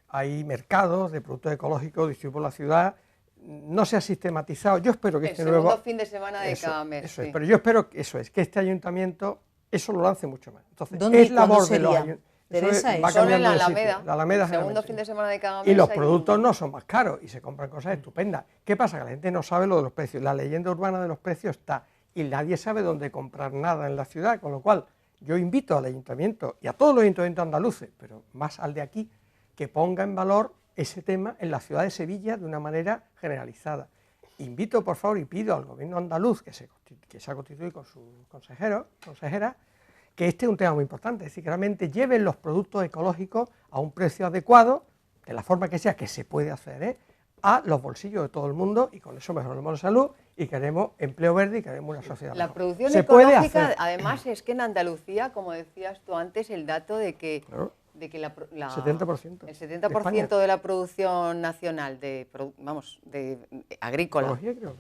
hay mercados de productos ecológicos distribuidos por la ciudad. No se ha sistematizado. Yo espero que El este segundo nuevo... fin de semana de Eso, cada mes. eso sí. es, pero yo espero que este ayuntamiento eso lo lance mucho más. Entonces, ¿Dónde y es labor cuándo de los sería? Teresa, va eso Son en cambiando la de sitio. Alameda. La Alameda el segundo generalmente, fin de sí. semana de cada mes. Y los hay productos un- no son más caros y se compran cosas estupendas. ¿Qué pasa? Que la gente no sabe lo de los precios. La leyenda urbana de los precios está y nadie sabe dónde comprar nada en la ciudad, con lo cual yo invito al ayuntamiento y a todos los ayuntamientos andaluces, pero más al de aquí, que ponga en valor ese tema en la ciudad de Sevilla de una manera generalizada. invito por favor y pido al gobierno andaluz, que se ha constituido con sus consejeras, que este es un tema muy importante, es decir, que realmente lleven los productos ecológicos a un precio adecuado, de la forma que sea, que se puede hacer, a los bolsillos de todo el mundo, y con eso mejoramos la salud y queremos empleo verde y queremos una sociedad La mejor. producción Se puede ecológica, hacer. además, es que en Andalucía, como decías tú antes, el dato de que, Claro. de que 70%. el 70% de la producción nacional de agrícola, Ecología, creo.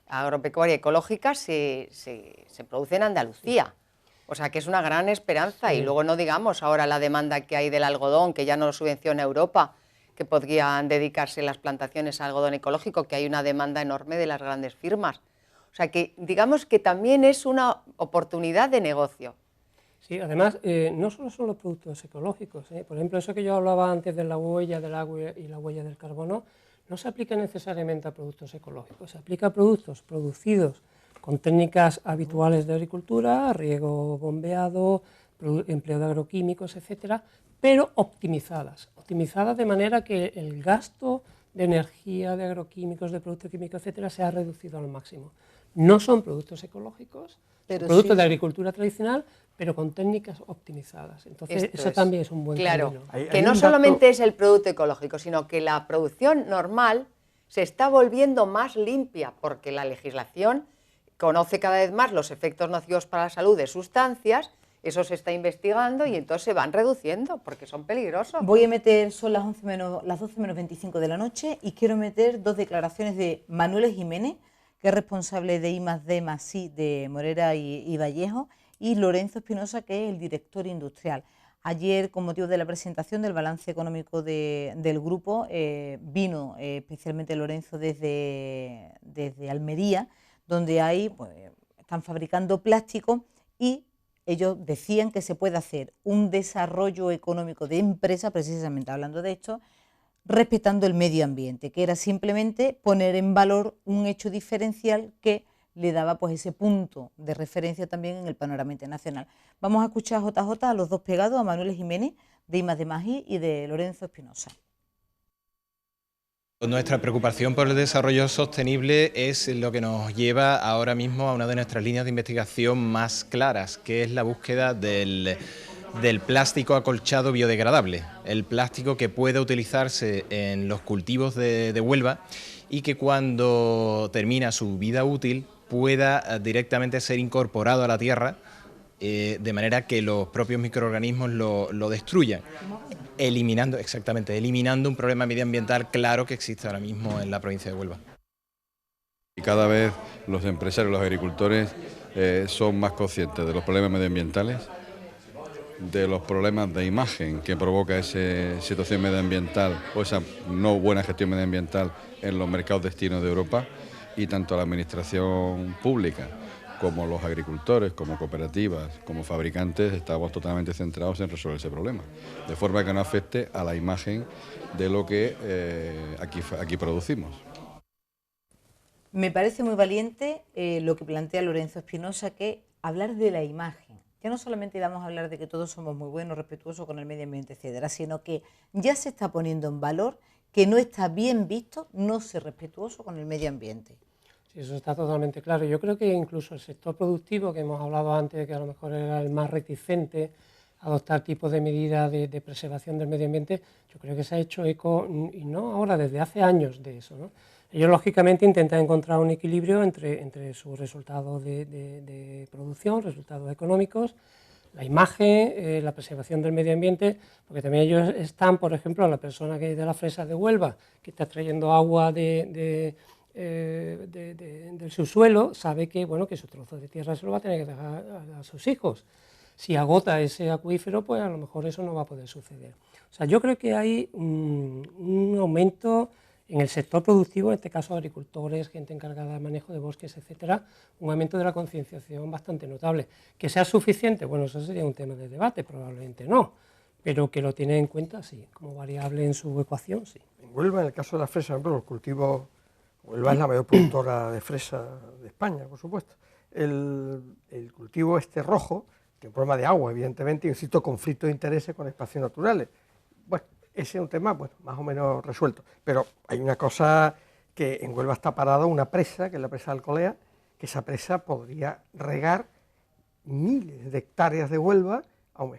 agropecuaria ecológica se produce en Andalucía. O sea, que es una gran esperanza. Y luego no digamos ahora la demanda que hay del algodón, que ya no lo subvenciona Europa, que podrían dedicarse las plantaciones a algodón ecológico, que hay una demanda enorme de las grandes firmas. O sea, que digamos que también es una oportunidad de negocio. Sí, además, no solo son los productos ecológicos, por ejemplo, eso que yo hablaba antes de la huella del agua y la huella del carbono, no se aplica necesariamente a productos ecológicos, se aplica a productos producidos con técnicas habituales de agricultura, riego bombeado, empleo de agroquímicos, etcétera, pero optimizadas de manera que el gasto de energía, de agroquímicos, de productos químicos, etcétera, se ha reducido al máximo. No son productos ecológicos, son productos de agricultura tradicional, pero con técnicas optimizadas. Entonces, eso también es un buen camino. Que no solamente es el producto ecológico, sino que la producción normal se está volviendo más limpia, porque la legislación conoce cada vez más los efectos nocivos para la salud de sustancias, eso se está investigando y entonces se van reduciendo, porque son peligrosos. Voy a meter, son las 12 menos 25 de la noche, y quiero meter dos declaraciones de Manuel Jiménez, que es responsable de I+D+I de Morera y Vallejo, y Lorenzo Espinosa, que es el director industrial. Ayer, con motivo de la presentación del balance económico del grupo, vino especialmente Lorenzo desde Almería, donde están fabricando plástico, y ellos decían que se puede hacer un desarrollo económico de empresa, precisamente hablando de esto, respetando el medio ambiente, que era simplemente poner en valor un hecho diferencial que le daba pues ese punto de referencia también en el panorama internacional. Vamos a escuchar a JJ, a los dos pegados, a Manuel Jiménez de I+D+I y de Lorenzo Espinosa. Nuestra preocupación por el desarrollo sostenible es lo que nos lleva ahora mismo a una de nuestras líneas de investigación más claras, que es la búsqueda del plástico acolchado biodegradable, el plástico que pueda utilizarse en los cultivos de Huelva y que cuando termina su vida útil pueda directamente ser incorporado a la tierra, de manera que los propios microorganismos lo destruyan, eliminando un problema medioambiental claro que existe ahora mismo en la provincia de Huelva. Y cada vez los empresarios, los agricultores son más conscientes de los problemas medioambientales, de los problemas de imagen que provoca esa situación medioambiental o esa no buena gestión medioambiental en los mercados destinos de Europa, y tanto la administración pública como los agricultores, como cooperativas, como fabricantes, estamos totalmente centrados en resolver ese problema, de forma que no afecte a la imagen de lo que aquí producimos. Me parece muy valiente lo que plantea Lorenzo Espinosa, que hablar de la imagen. Ya no solamente vamos a hablar de que todos somos muy buenos, respetuosos con el medio ambiente, etcétera, sino que ya se está poniendo en valor que no está bien visto no ser respetuoso con el medio ambiente. Sí, eso está totalmente claro. Yo creo que incluso el sector productivo, que hemos hablado antes, que a lo mejor era el más reticente a adoptar tipos de medidas de preservación del medio ambiente, yo creo que se ha hecho eco, y no ahora, desde hace años de eso, ¿no? Ellos, lógicamente, intentan encontrar un equilibrio entre sus resultados de producción, resultados económicos, la imagen, la preservación del medio ambiente, porque también ellos están, por ejemplo, la persona que de las fresas de Huelva, que está trayendo agua del subsuelo, sabe que, bueno, que su trozo de tierra se lo va a tener que dejar a sus hijos. Si agota ese acuífero, pues a lo mejor eso no va a poder suceder. O sea, yo creo que hay un aumento en el sector productivo, en este caso agricultores, gente encargada del manejo de bosques, etcétera, un aumento de la concienciación bastante notable. ¿Que sea suficiente? Bueno, eso sería un tema de debate, probablemente no, pero que lo tiene en cuenta, sí, como variable en su ecuación, sí. En Huelva, en el caso de la fresa, por ejemplo, los cultivos, Huelva es la mayor productora de fresa de España, por supuesto. El cultivo rojo tiene un problema de agua, evidentemente, y un cierto conflicto de intereses con espacios naturales. Bueno, ese es un tema, bueno, más o menos resuelto, pero hay una cosa que en Huelva está parada una presa, que es la presa de Alcolea, que esa presa podría regar miles de hectáreas de Huelva,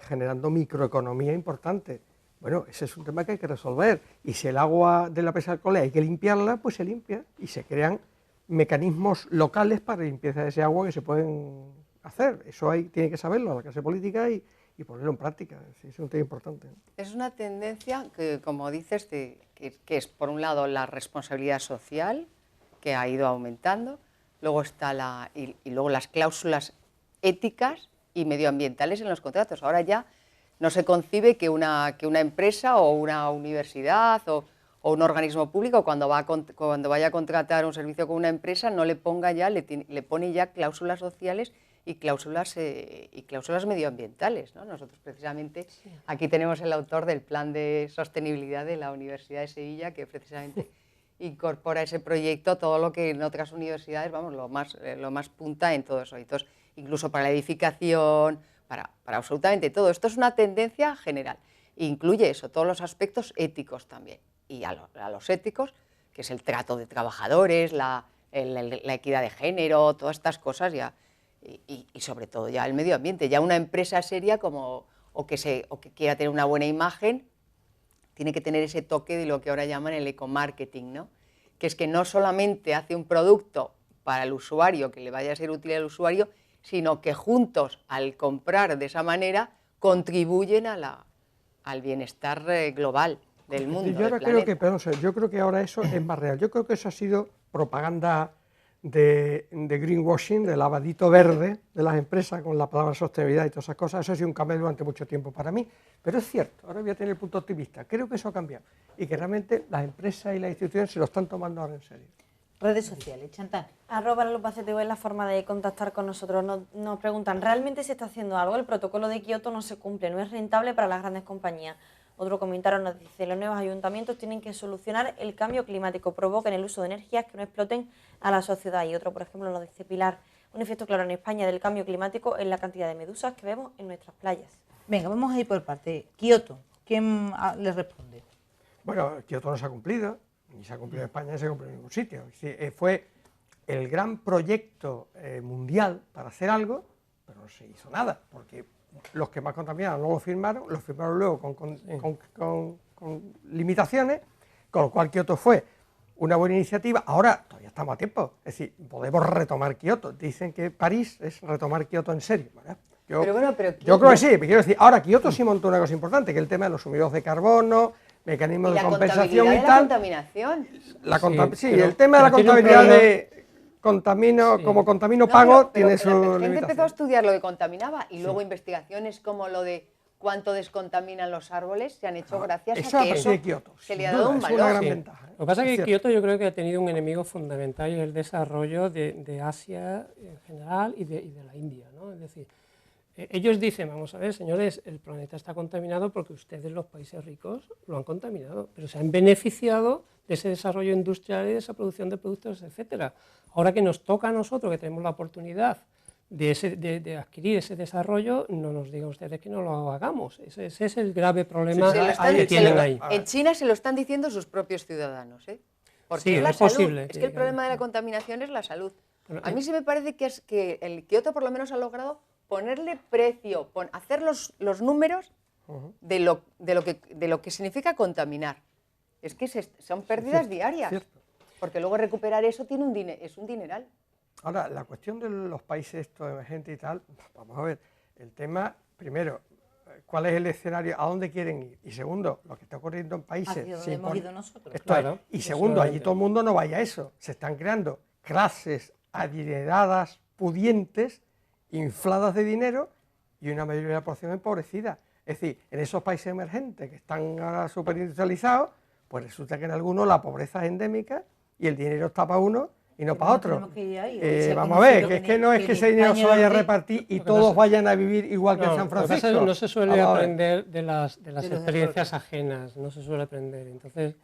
generando microeconomía importante. Bueno, ese es un tema que hay que resolver, y si el agua de la presa de Alcolea hay que limpiarla, pues se limpia, y se crean mecanismos locales para limpieza de ese agua que se pueden hacer. Eso tiene que saberlo la clase política y ponerlo en práctica. Es un tema importante. Es una tendencia que, como dices, que es por un lado la responsabilidad social, que ha ido aumentando, luego está y luego las cláusulas éticas y medioambientales en los contratos. Ahora ya no se concibe que una empresa o una universidad o un organismo público cuando vaya a contratar un servicio con una empresa no le ponga ya, le pone ya cláusulas sociales y cláusulas medioambientales, ¿no? Nosotros precisamente aquí tenemos el autor del Plan de Sostenibilidad de la Universidad de Sevilla, que precisamente incorpora ese proyecto todo lo que en otras universidades, vamos, lo más punta en todo eso. Entonces, incluso para la edificación, para absolutamente todo. Esto es una tendencia general. Incluye eso, todos los aspectos éticos también. Y a los éticos, que es el trato de trabajadores, la equidad de género, todas estas cosas ya. Y sobre todo ya el medio ambiente. Ya una empresa seria o que quiera tener una buena imagen, tiene que tener ese toque de lo que ahora llaman el ecomarketing, ¿no? Que es que no solamente hace un producto para el usuario, que le vaya a ser útil al usuario, sino que juntos, al comprar de esa manera, contribuyen al bienestar global del mundo. Yo creo que ahora eso es más real. Yo creo que eso ha sido propaganda de greenwashing, del lavadito verde de las empresas con la palabra sostenibilidad y todas esas cosas. Eso ha sido un cambio durante mucho tiempo para mí, pero es cierto, ahora voy a tener el punto optimista, creo que eso ha cambiado y que realmente las empresas y las instituciones se lo están tomando ahora en serio. Redes sociales, Chantal. @LupacTV es la forma de contactar con nosotros. Nos preguntan, ¿realmente se está haciendo algo? El protocolo de Kioto no se cumple, no es rentable para las grandes compañías. Otro comentario nos dice, los nuevos ayuntamientos tienen que solucionar el cambio climático, provoquen el uso de energías que no exploten a la sociedad. Y otro, por ejemplo, nos dice Pilar, un efecto claro en España del cambio climático es la cantidad de medusas que vemos en nuestras playas. Venga, vamos a ir por parte. Kioto, ¿quién le responde? Bueno, Kioto no se ha cumplido, ni se ha cumplido en España, ni se ha cumplido en ningún sitio. Fue el gran proyecto mundial para hacer algo, pero no se hizo nada, porque los que más contaminaron no lo firmaron luego con limitaciones, con lo cual Kioto fue una buena iniciativa. Ahora todavía estamos a tiempo, es decir, podemos retomar Kioto. Dicen que París es retomar Kioto en serio, ¿verdad? Yo creo que sí, quiero decir, ahora Kioto sí montó una cosa importante, que es el tema de los sumideros de carbono, mecanismos de compensación y tal. El tema de la contabilidad de como contamino pago tiene su limitación. La gente empezó a estudiar lo que contaminaba y luego investigaciones como lo de cuánto descontaminan los árboles se han hecho gracias a que eso se le ha dado un valor. Es una gran ventaja. Lo que pasa es que Kioto yo creo que ha tenido un enemigo fundamental y es el desarrollo de Asia en general y de la India, ¿no? Es decir, ellos dicen, vamos a ver, señores, el planeta está contaminado porque ustedes, los países ricos, lo han contaminado, pero se han beneficiado de ese desarrollo industrial y de esa producción de productos, etcétera. Ahora que nos toca a nosotros, que tenemos la oportunidad de adquirir ese desarrollo, no nos digan ustedes que no lo hagamos. Ese es el grave problema que tienen ahí. En China se lo están diciendo sus propios ciudadanos, ¿eh? Porque sí, es la es salud. posible. Es que el problema de la contaminación es la salud. A mí sí me parece que el Kioto por lo menos ha logrado ponerle precio, hacer los números de lo que significa contaminar. Es que son pérdidas diarias, porque luego recuperar eso es un dineral. Ahora, la cuestión de los países estos emergentes y tal, vamos a ver, el tema, primero, ¿cuál es el escenario? ¿A dónde quieren ir? Y segundo, lo que está ocurriendo en países... Hacia donde hemos ido nosotros. Claro, y segundo, allí todo el mundo no vaya a eso. Se están creando clases adineradas, pudientes, infladas de dinero y una mayoría de la población empobrecida. Es decir, en esos países emergentes que están ahora superindustrializados, pues resulta que en algunos la pobreza es endémica y el dinero está para uno y no para otro. Vamos a ver, que es que no es que ese dinero se vaya a repartir y todos vayan a vivir igual que en San Francisco. No se suele aprender de las experiencias ajenas, no se suele aprender, entonces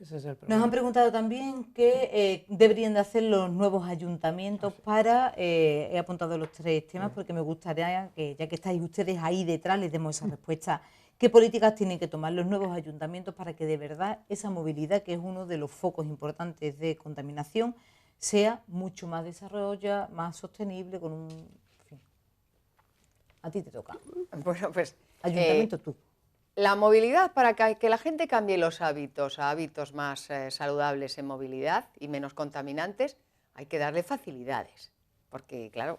ese es el problema. Nos han preguntado también qué deberían de hacer los nuevos ayuntamientos para, he apuntado los 3 temas porque me gustaría que, ya que estáis ustedes ahí detrás, les demos esa respuesta. ¿Qué políticas tienen que tomar los nuevos ayuntamientos para que de verdad esa movilidad, que es uno de los focos importantes de contaminación, sea mucho más desarrollada, más sostenible, con un... En fin. A ti te toca. Bueno, pues... Ayuntamiento tú. La movilidad, para que la gente cambie los hábitos a hábitos más saludables en movilidad y menos contaminantes, hay que darle facilidades. Porque, claro,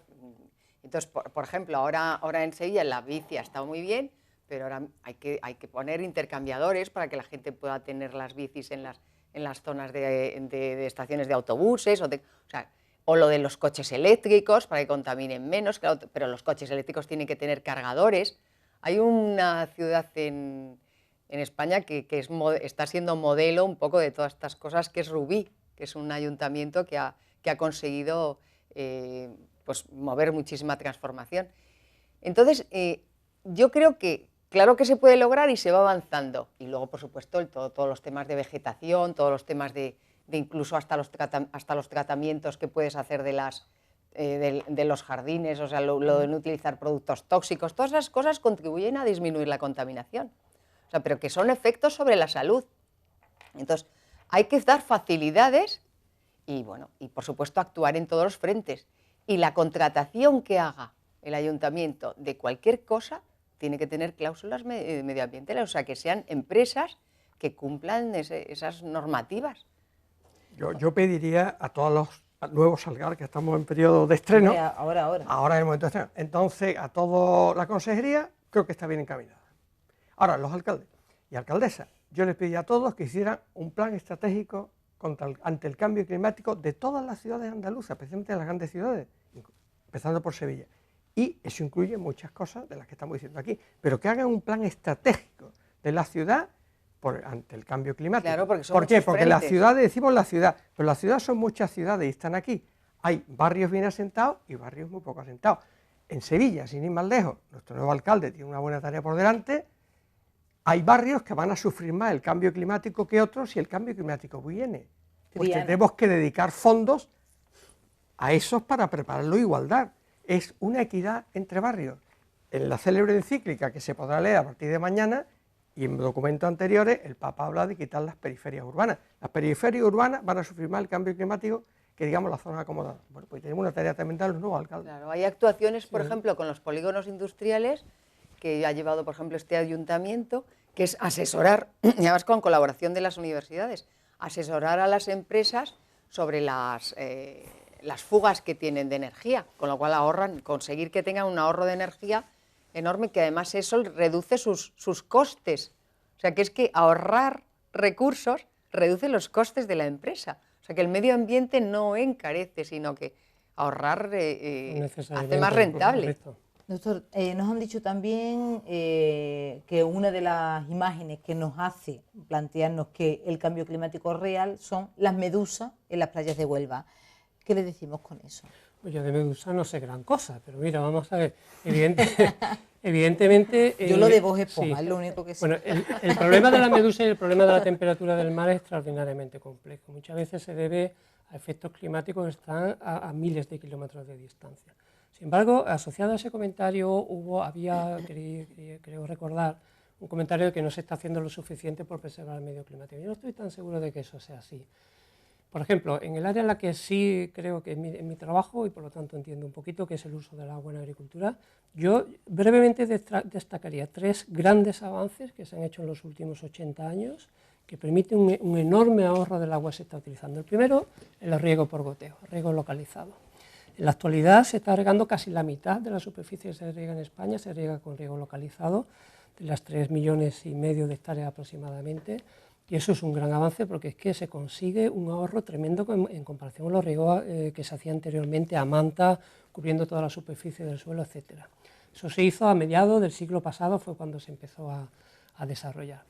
entonces, por ejemplo, ahora en Sevilla la bici ha estado muy bien, pero ahora hay que poner intercambiadores para que la gente pueda tener las bicis en las zonas de estaciones de autobuses, o lo de los coches eléctricos para que contaminen menos, claro, pero los coches eléctricos tienen que tener cargadores. Hay una ciudad en España que está siendo modelo un poco de todas estas cosas, que es Rubí, que es un ayuntamiento que ha conseguido pues, mover muchísima transformación. Entonces, yo creo que claro que se puede lograr y se va avanzando. Y luego, por supuesto, todos los temas de vegetación, todos los temas de incluso hasta los tratamientos que puedes hacer de los jardines, o sea, lo de no utilizar productos tóxicos, todas esas cosas contribuyen a disminuir la contaminación, o sea, pero que son efectos sobre la salud. Entonces, hay que dar facilidades y, bueno, y por supuesto actuar en todos los frentes. Y la contratación que haga el ayuntamiento de cualquier cosa tiene que tener cláusulas medioambientales, o sea, que sean empresas que cumplan esas normativas. Yo pediría a todos los nuevos alcaldes, que estamos en periodo de estreno, Ahora es el momento de estreno, entonces a toda la consejería creo que está bien encaminada. Ahora, los alcaldes y alcaldesas, yo les pedí a todos que hicieran un plan estratégico ante el cambio climático de todas las ciudades andaluzas, especialmente de las grandes ciudades, empezando por Sevilla. Y eso incluye muchas cosas de las que estamos diciendo aquí, pero que hagan un plan estratégico de la ciudad ante el cambio climático. Claro, porque son ¿Por qué? Porque frentes. las ciudades, decimos la ciudad, pero las ciudades son muchas ciudades y están aquí. Hay barrios bien asentados y barrios muy poco asentados. En Sevilla, sin ir más lejos, nuestro nuevo alcalde tiene una buena tarea por delante. Hay barrios que van a sufrir más el cambio climático que otros si el cambio climático viene. Pues tenemos que dedicar fondos a esos para prepararlo a igualdad. Es una equidad entre barrios. En la célebre encíclica que se podrá leer a partir de mañana y en documentos anteriores, el Papa habla de quitar las periferias urbanas. Las periferias urbanas van a sufrir más el cambio climático que, digamos, las zonas acomodadas. Bueno, pues tenemos una tarea también de los nuevos alcaldes. Claro, hay actuaciones, por ejemplo, con los polígonos industriales, que ha llevado, por ejemplo, este ayuntamiento, que es asesorar, y además con colaboración de las universidades, asesorar a las empresas sobre las fugas que tienen de energía, con lo cual ahorran, conseguir que tengan un ahorro de energía enorme, que además eso reduce sus costes. O sea, que es que ahorrar recursos reduce los costes de la empresa. O sea, que el medio ambiente no encarece, sino que ahorrar hace más rentable. Doctor, nos han dicho también que una de las imágenes que nos hace plantearnos que el cambio climático es real son las medusas en las playas de Huelva. ¿Qué le decimos con eso? Pues yo de medusa no sé gran cosa, pero mira, vamos a ver, evidentemente... yo lo de Bob Esponja, sí. Es lo único que sé. Bueno, el problema de la medusa y el problema de la temperatura del mar es extraordinariamente complejo. Muchas veces se debe a efectos climáticos que están a miles de kilómetros de distancia. Sin embargo, asociado a ese comentario había, creo recordar, un comentario de que no se está haciendo lo suficiente por preservar el medio climático. Yo no estoy tan seguro de que eso sea así. Por ejemplo, en el área en la que sí creo que en mi trabajo, y por lo tanto entiendo un poquito, que es el uso del agua en agricultura, yo brevemente destacaría 3 grandes avances que se han hecho en los últimos 80 años, que permiten un enorme ahorro del agua que se está utilizando. El primero, el riego por goteo, riego localizado. En la actualidad se está regando casi la mitad de la superficie que se riega en España, se riega con riego localizado, de las 3,5 millones de hectáreas aproximadamente. Y eso es un gran avance porque es que se consigue un ahorro tremendo en comparación con los riegos que se hacía anteriormente a manta, cubriendo toda la superficie del suelo, etc. Eso se hizo a mediados del siglo pasado, fue cuando se empezó a desarrollar.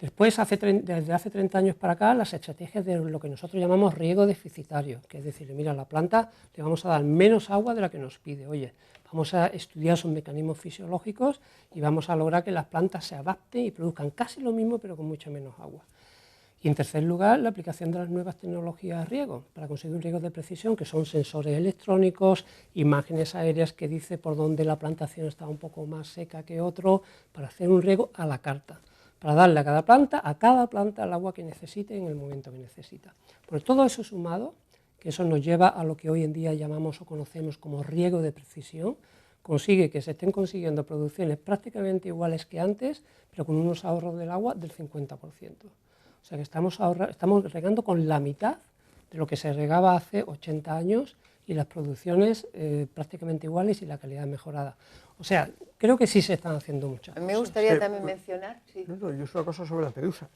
Después, desde hace 30 años para acá, las estrategias de lo que nosotros llamamos riego deficitario, que es decir, mira, a la planta le vamos a dar menos agua de la que nos pide. Oye, vamos a estudiar sus mecanismos fisiológicos y vamos a lograr que las plantas se adapten y produzcan casi lo mismo, pero con mucha menos agua. Y en tercer lugar, la aplicación de las nuevas tecnologías de riego, para conseguir un riego de precisión, que son sensores electrónicos, imágenes aéreas que dice por dónde la plantación está un poco más seca que otro, para hacer un riego a la carta, para darle a cada planta el agua que necesite en el momento que necesita. Por todo eso sumado, que eso nos lleva a lo que hoy en día llamamos o conocemos como riego de precisión, consigue que se estén consiguiendo producciones prácticamente iguales que antes, pero con unos ahorros del agua del 50%. O sea que estamos regando con la mitad de lo que se regaba hace 80 años y las producciones prácticamente iguales y la calidad mejorada. O sea, creo que sí se están haciendo muchas cosas. Me gustaría también mencionar... Sí. No, yo soy una cosa sobre las medusas.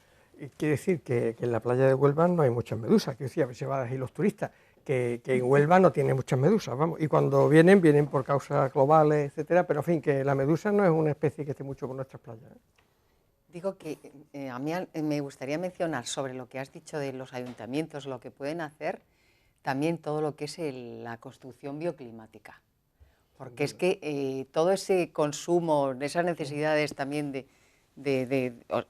Quiere decir que en la playa de Huelva no hay muchas medusas, que decía, a ver si van a ir los turistas, que en Huelva no tiene muchas medusas, vamos, y cuando vienen por causas globales, etcétera, pero en fin, que la medusa no es una especie que esté mucho por nuestras playas. Digo que a mí me gustaría mencionar sobre lo que has dicho de los ayuntamientos, lo que pueden hacer, también todo lo que es la construcción bioclimática. Porque es que todo ese consumo, esas necesidades también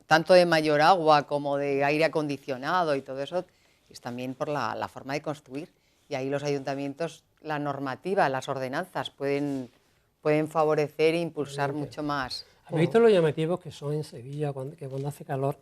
tanto de mayor agua como de aire acondicionado y todo eso, es también por la forma de construir. Y ahí los ayuntamientos, la normativa, las ordenanzas pueden favorecer e impulsar mucho más. ¿Has visto lo llamativos que son en Sevilla, que cuando hace calor?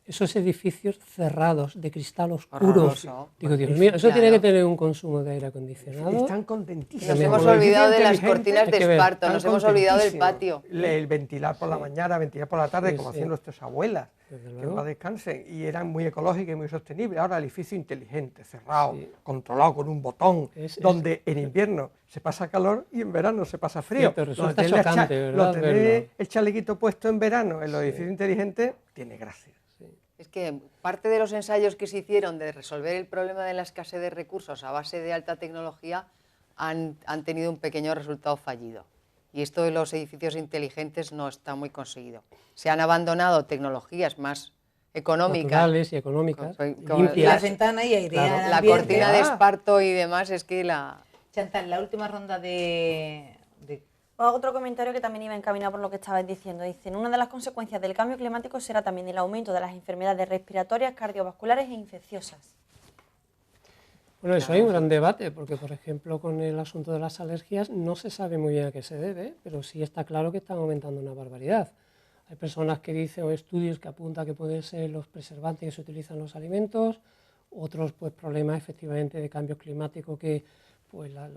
Esos edificios cerrados de cristal oscuro. Horroroso. Digo, Dios mío, eso tiene que tener un consumo de aire acondicionado. Están contentísimos. Nos hemos olvidado de las cortinas de esparto, nos hemos olvidado del patio. El ventilar por la mañana, ventilar por la tarde, como hacían nuestras abuelas, Desde que luego. en paz descansen, y eran muy ecológicos y muy sostenibles. Ahora el edificio inteligente, cerrado, controlado con un botón, donde en invierno se pasa calor y en verano se pasa frío. Pero resulta chocante, ¿verdad? Tener el chalequito puesto en verano en los edificios inteligentes tiene gracia. Es que parte de los ensayos que se hicieron de resolver el problema de la escasez de recursos a base de alta tecnología han tenido un pequeño resultado fallido. Y esto de los edificios inteligentes no está muy conseguido. Se han abandonado tecnologías más económicas. Naturales y económicas, Como limpias. La ventana y airear. la cortina de esparto y demás, es que Chantal, la última ronda de... Otro comentario que también iba encaminado por lo que estabas diciendo. Dicen, una de las consecuencias del cambio climático será también el aumento de las enfermedades respiratorias, cardiovasculares e infecciosas. Bueno, eso hay un gran debate, porque por ejemplo con el asunto de las alergias no se sabe muy bien a qué se debe, pero sí está claro que están aumentando una barbaridad. Hay personas que dicen, o estudios que apuntan que pueden ser los preservantes que se utilizan en los alimentos, otros pues problemas efectivamente de cambio climático que pues la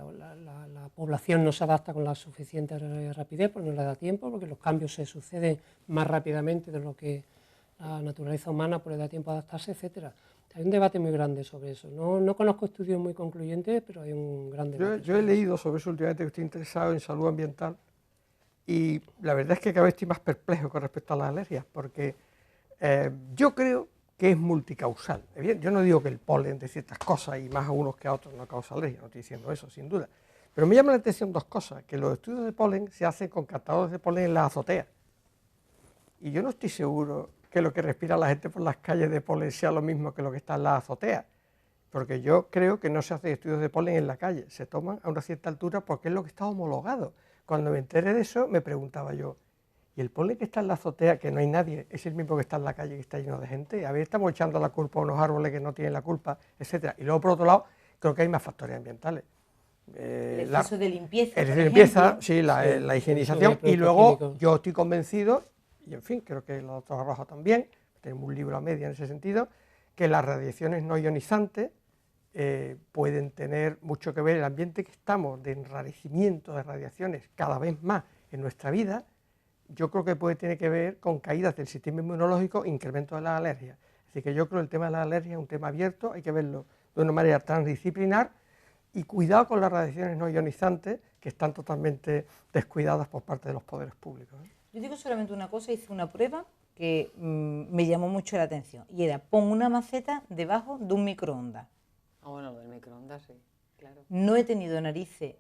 población no se adapta con la suficiente rapidez, pues no le da tiempo, porque los cambios se suceden más rápidamente de lo que la naturaleza humana pues le da tiempo a adaptarse, etcétera. Hay un debate muy grande sobre eso. No conozco estudios muy concluyentes, pero hay un gran debate. Yo he leído sobre eso últimamente, que estoy interesado en salud ambiental, y la verdad es que cada vez estoy más perplejo con respecto a las alergias, porque yo creo que es multicausal. Yo no digo que el polen de ciertas cosas y más a unos que a otros no causa alergia, no estoy diciendo eso, sin duda. Pero me llama la atención dos cosas, que los estudios de polen se hacen con captadores de polen en las azoteas. Y yo no estoy seguro que lo que respira la gente por las calles de polen sea lo mismo que lo que está en las azoteas. Porque yo creo que no se hacen estudios de polen en la calle, se toman a una cierta altura porque es lo que está homologado. Cuando me enteré de eso, me preguntaba yo, ¿y el polen que está en la azotea, que no hay nadie, es el mismo que está en la calle, que está lleno de gente? A ver, estamos echando la culpa a unos árboles que no tienen la culpa, etcétera. Y luego, por otro lado, creo que hay más factores ambientales. El exceso de limpieza. El exceso de limpieza, sí, la higienización. Y luego, yo estoy convencido, y en fin, creo que la doctora Rojo también, tenemos un libro a media en ese sentido, que las radiaciones no ionizantes pueden tener mucho que ver el ambiente que estamos de enrarecimiento de radiaciones cada vez más en nuestra vida. Yo creo que tiene que ver con caídas del sistema inmunológico, incremento de las alergias. Así que yo creo que el tema de las alergias es un tema abierto, hay que verlo de una manera transdisciplinar y cuidado con las radiaciones no ionizantes que están totalmente descuidadas por parte de los poderes públicos. Yo digo solamente una cosa, hice una prueba que me llamó mucho la atención y era, pon una maceta debajo de un microondas. Ah, bueno, del microondas, sí, claro. No he tenido narices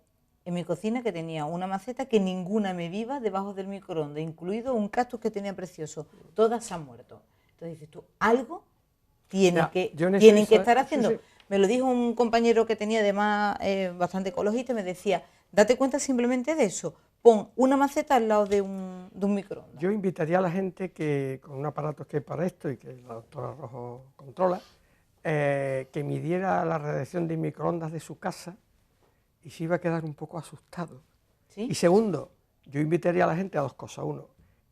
en mi cocina que tenía una maceta que ninguna me viva debajo del microondas, incluido un cactus que tenía precioso. Todas se han muerto. Entonces dices tú, algo tienen que estar haciendo. Sí, sí. Me lo dijo un compañero que tenía además bastante ecologista y me decía, date cuenta simplemente de eso, pon una maceta al lado de un microondas. Yo invitaría a la gente que, con un aparato que hay para esto y que la doctora Rojo controla, que midiera la radiación de microondas de su casa y se iba a quedar un poco asustado. ¿Sí? Y segundo, yo invitaría a la gente a dos cosas. Uno,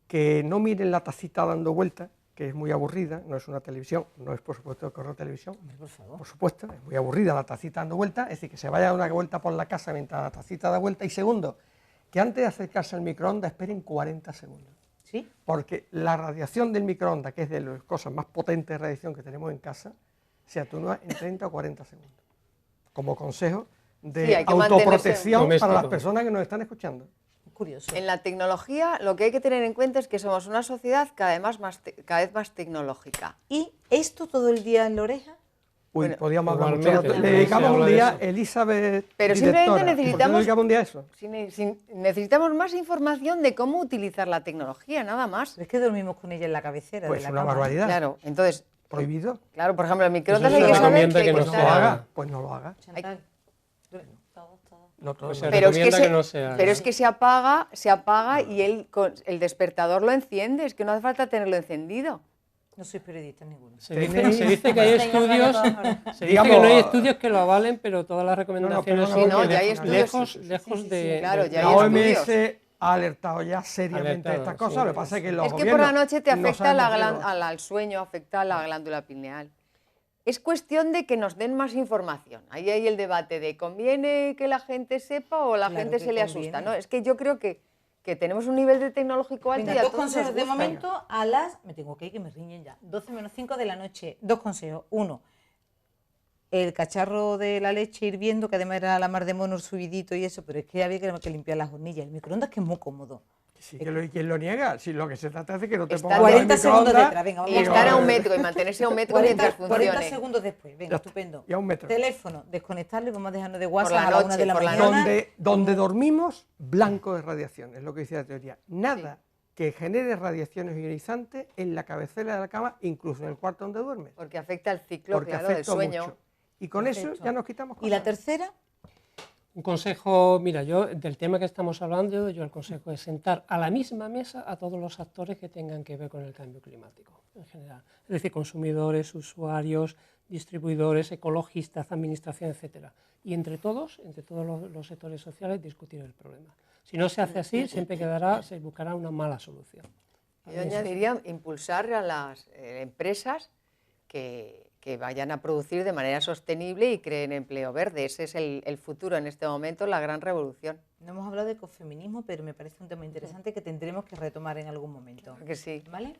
que no miren la tacita dando vueltas, que es muy aburrida, no es una televisión, no es por supuesto el correo televisión, Por favor. por supuesto, es muy aburrida la tacita dando vueltas, es decir, que se vaya a dar una vuelta por la casa mientras la tacita da vuelta. Y segundo, que antes de acercarse al microondas esperen 40 segundos. ¿Sí? Porque la radiación del microondas, que es de las cosas más potentes de radiación que tenemos en casa, se atenúa en 30 o 40 segundos. Como consejo de Sí, hay que autoprotección mantenerse para las doméstico. personas que nos están escuchando. Curioso. En la tecnología lo que hay que tener en cuenta es que somos una sociedad cada vez más tecnológica. ¿Y esto todo el día en la oreja? Uy, Bueno, podíamos hablar mucho. igualmente, Le dedicamos se un habla de día, eso. Elizabeth, Pero directora, simplemente ¿por qué no necesitamos- dedicamos un día a eso? Necesitamos más información de cómo utilizar la tecnología, nada más. Es que dormimos con ella en la cabecera Pues de la una cama. barbaridad. Claro, entonces, ¿Prohibido? claro, por ejemplo, el microondas Eso hay se que saber recomienda que no Pues no se lo haga. haga. Pues no lo haga. Chantal, No todo Pues el se mundo. Pero es que recomienda que no se haga. pero es que se apaga y el despertador lo enciende, es que no hace falta tenerlo encendido. no soy periodista ninguno. Se dice que hay estudios, se dice Digamos, que no hay estudios que lo avalen, pero todas las recomendaciones perdona, son sí, no, que ya hay lejos, estudios. lejos Sí, de... claro, de- ya La hay OMS estudios. ha alertado ya seriamente de Alertado, estas sí. cosas. Lo que pasa es que los Es que por la gobiernos noche te no afecta sabemos qué al sueño, afecta a la glándula pineal. Es cuestión de que nos den más información. Ahí hay el debate de ¿conviene que la gente sepa o la Claro gente que se le conviene. asusta? ¿No? Es que yo creo que tenemos un nivel de tecnológico alto Venga, y a dos todos nos consejos de gusta. momento a las... Me tengo que ir, que me riñen ya. 12 menos 5 de la noche. Dos consejos. Uno, el cacharro de la leche hirviendo, que además era la mar de mono, el subidito y eso, pero es que había que limpiar las hornillas. El microondas, que es muy cómodo. Sí, ¿quién lo niega? Si lo que se trata es de que no te Está pongas al 40 segundos microondas detrás, venga, Y vamos estar a un ver. metro y mantenerse a un metro mientras 40 funcione. segundos después, venga, Ya está. estupendo. Y a un metro. Teléfono, desconectarlo y vamos a dejarnos de WhatsApp la a la 1 noche, de la por la mañana. Donde dormimos, blanco de radiación, es lo que dice la teoría. Nada que genere radiaciones ionizantes en la cabecera de la cama, incluso en el cuarto donde duermes, Porque afecta al ciclo, porque claro, del afecta sueño. mucho. Y con eso Perfecto. ya nos quitamos cosas. Y la tercera, Un consejo, mira, yo del tema que estamos hablando, yo el consejo es sentar a la misma mesa a todos los actores que tengan que ver con el cambio climático en general. Es decir, consumidores, usuarios, distribuidores, ecologistas, administración, etcétera. Y entre todos los sectores sociales, discutir el problema. Si no se hace así, siempre se buscará una mala solución. Yo añadiría impulsar a las empresas que vayan a producir de manera sostenible y creen empleo verde. Ese es el futuro en este momento, la gran revolución. no hemos hablado de ecofeminismo, pero me parece un tema interesante que tendremos que retomar en algún momento. Que sí. ¿Vale?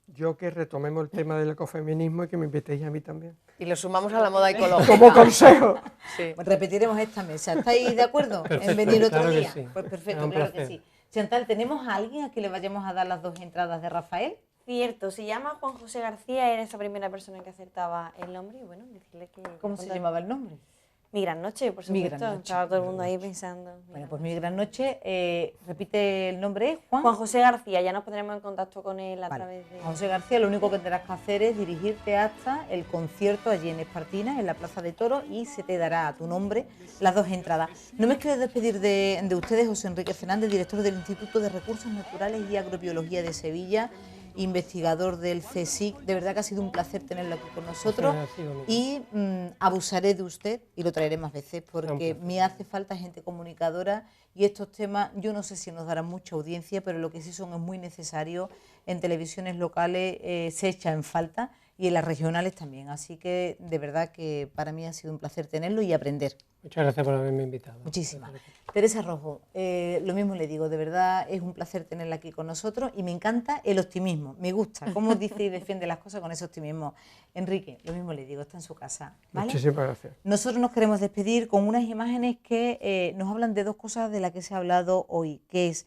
Yo que retomemos el tema del ecofeminismo y que me invitéis a mí también. Y lo sumamos a la moda ecológica. Como consejo. Sí. Pues repetiremos esta mesa. ¿Estáis de acuerdo en Perfecto, venir otro claro que día? sí. Pues perfecto, Será un claro que placer. sí. Chantal, ¿tenemos a alguien a quien le vayamos a dar las 2 entradas de Rafael? Cierto, se llama Juan José García, era esa primera persona que acertaba el nombre y bueno, decirle que... ¿Cómo se llamaba el nombre? Mi gran noche, por Mi supuesto. Gran Noche. Estaba todo el mundo ahí pensando. Bueno, pues mi gran noche, repite el nombre, ¿es Juan? Juan José García, ya nos pondremos en contacto con él a Vale. través de... Juan José García, lo único que tendrás que hacer es dirigirte hasta el concierto allí en Espartina, en la Plaza de Toros, y se te dará a tu nombre las 2 entradas. No me quiero despedir de ustedes, José Enrique Fernández, director del Instituto de Recursos Naturales y Agrobiología de Sevilla, investigador del CSIC. De verdad que ha sido un placer tenerlo aquí con nosotros Ha sido mío. y abusaré de usted y lo traeré más veces porque placer. me hace falta gente comunicadora y estos temas yo no sé si nos darán mucha audiencia, pero lo que sí son es muy necesario. En televisiones locales se echa en falta y en las regionales también, así que de verdad que para mí ha sido un placer tenerlo y aprender. Muchas gracias por haberme invitado. Muchísimas. Teresa Rojo, lo mismo le digo, de verdad es un placer tenerla aquí con nosotros y me encanta el optimismo, me gusta cómo dice y defiende las cosas con ese optimismo. Enrique, lo mismo le digo, está en su casa, ¿vale? Muchísimas gracias. Nosotros nos queremos despedir con unas imágenes que nos hablan de 2 cosas de las que se ha hablado hoy, que es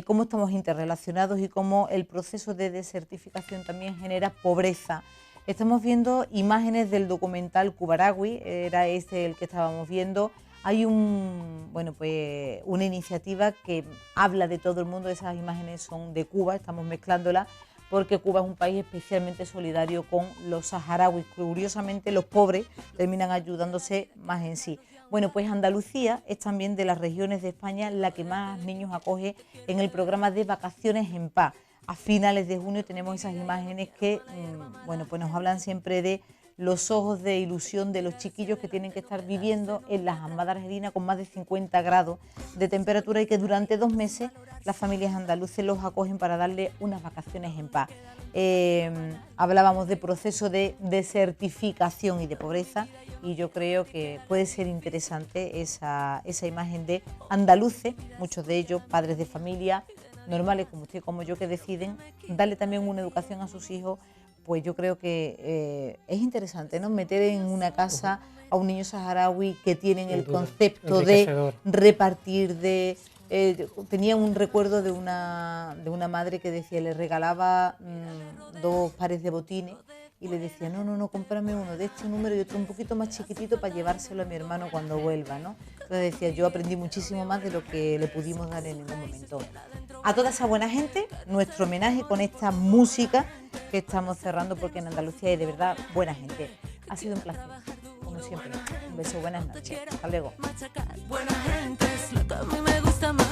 cómo estamos interrelacionados y cómo el proceso de desertificación también genera pobreza. Estamos viendo imágenes del documental Cubaragüi, era este el que estábamos viendo. Hay una iniciativa que habla de todo el mundo, esas imágenes son de Cuba, estamos mezclándolas, porque Cuba es un país especialmente solidario con los saharauis. Curiosamente, los pobres terminan ayudándose más en sí. Bueno, pues Andalucía es también de las regiones de España la que más niños acoge en el programa de Vacaciones en Paz. A finales de junio tenemos esas imágenes que, bueno, pues nos hablan siempre de los ojos de ilusión de los chiquillos que tienen que estar viviendo en las Ambas de Argelina con más de 50 grados de temperatura y que durante 2 meses las familias andaluces los acogen para darle unas vacaciones en paz. Hablábamos de proceso de desertificación y de pobreza y yo creo que puede ser interesante esa imagen de andaluces, muchos de ellos padres de familia, normales como usted y como yo, que deciden darle también una educación a sus hijos. Pues yo creo que es interesante, ¿no? Meter en una casa a un niño saharaui que tienen el concepto de repartir, tenía un recuerdo de una madre que decía, le regalaba 2 pares de botines y le decía, no, cómprame uno de este número y otro un poquito más chiquitito para llevárselo a mi hermano cuando vuelva, ¿no? Entonces decía, yo aprendí muchísimo más de lo que le pudimos dar en ningún momento. A toda esa buena gente, nuestro homenaje con esta música que estamos cerrando, porque en Andalucía hay de verdad buena gente. Ha sido un placer, como siempre. Un beso, buenas noches. Hasta luego. Buena gente es lo que a mí me gusta más.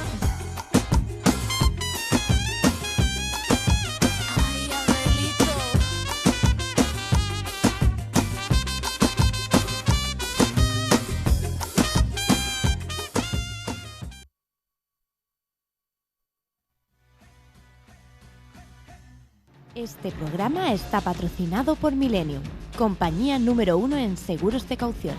Ay, Abelito. Este programa está patrocinado por Millennium, compañía número 1 en seguros de caución.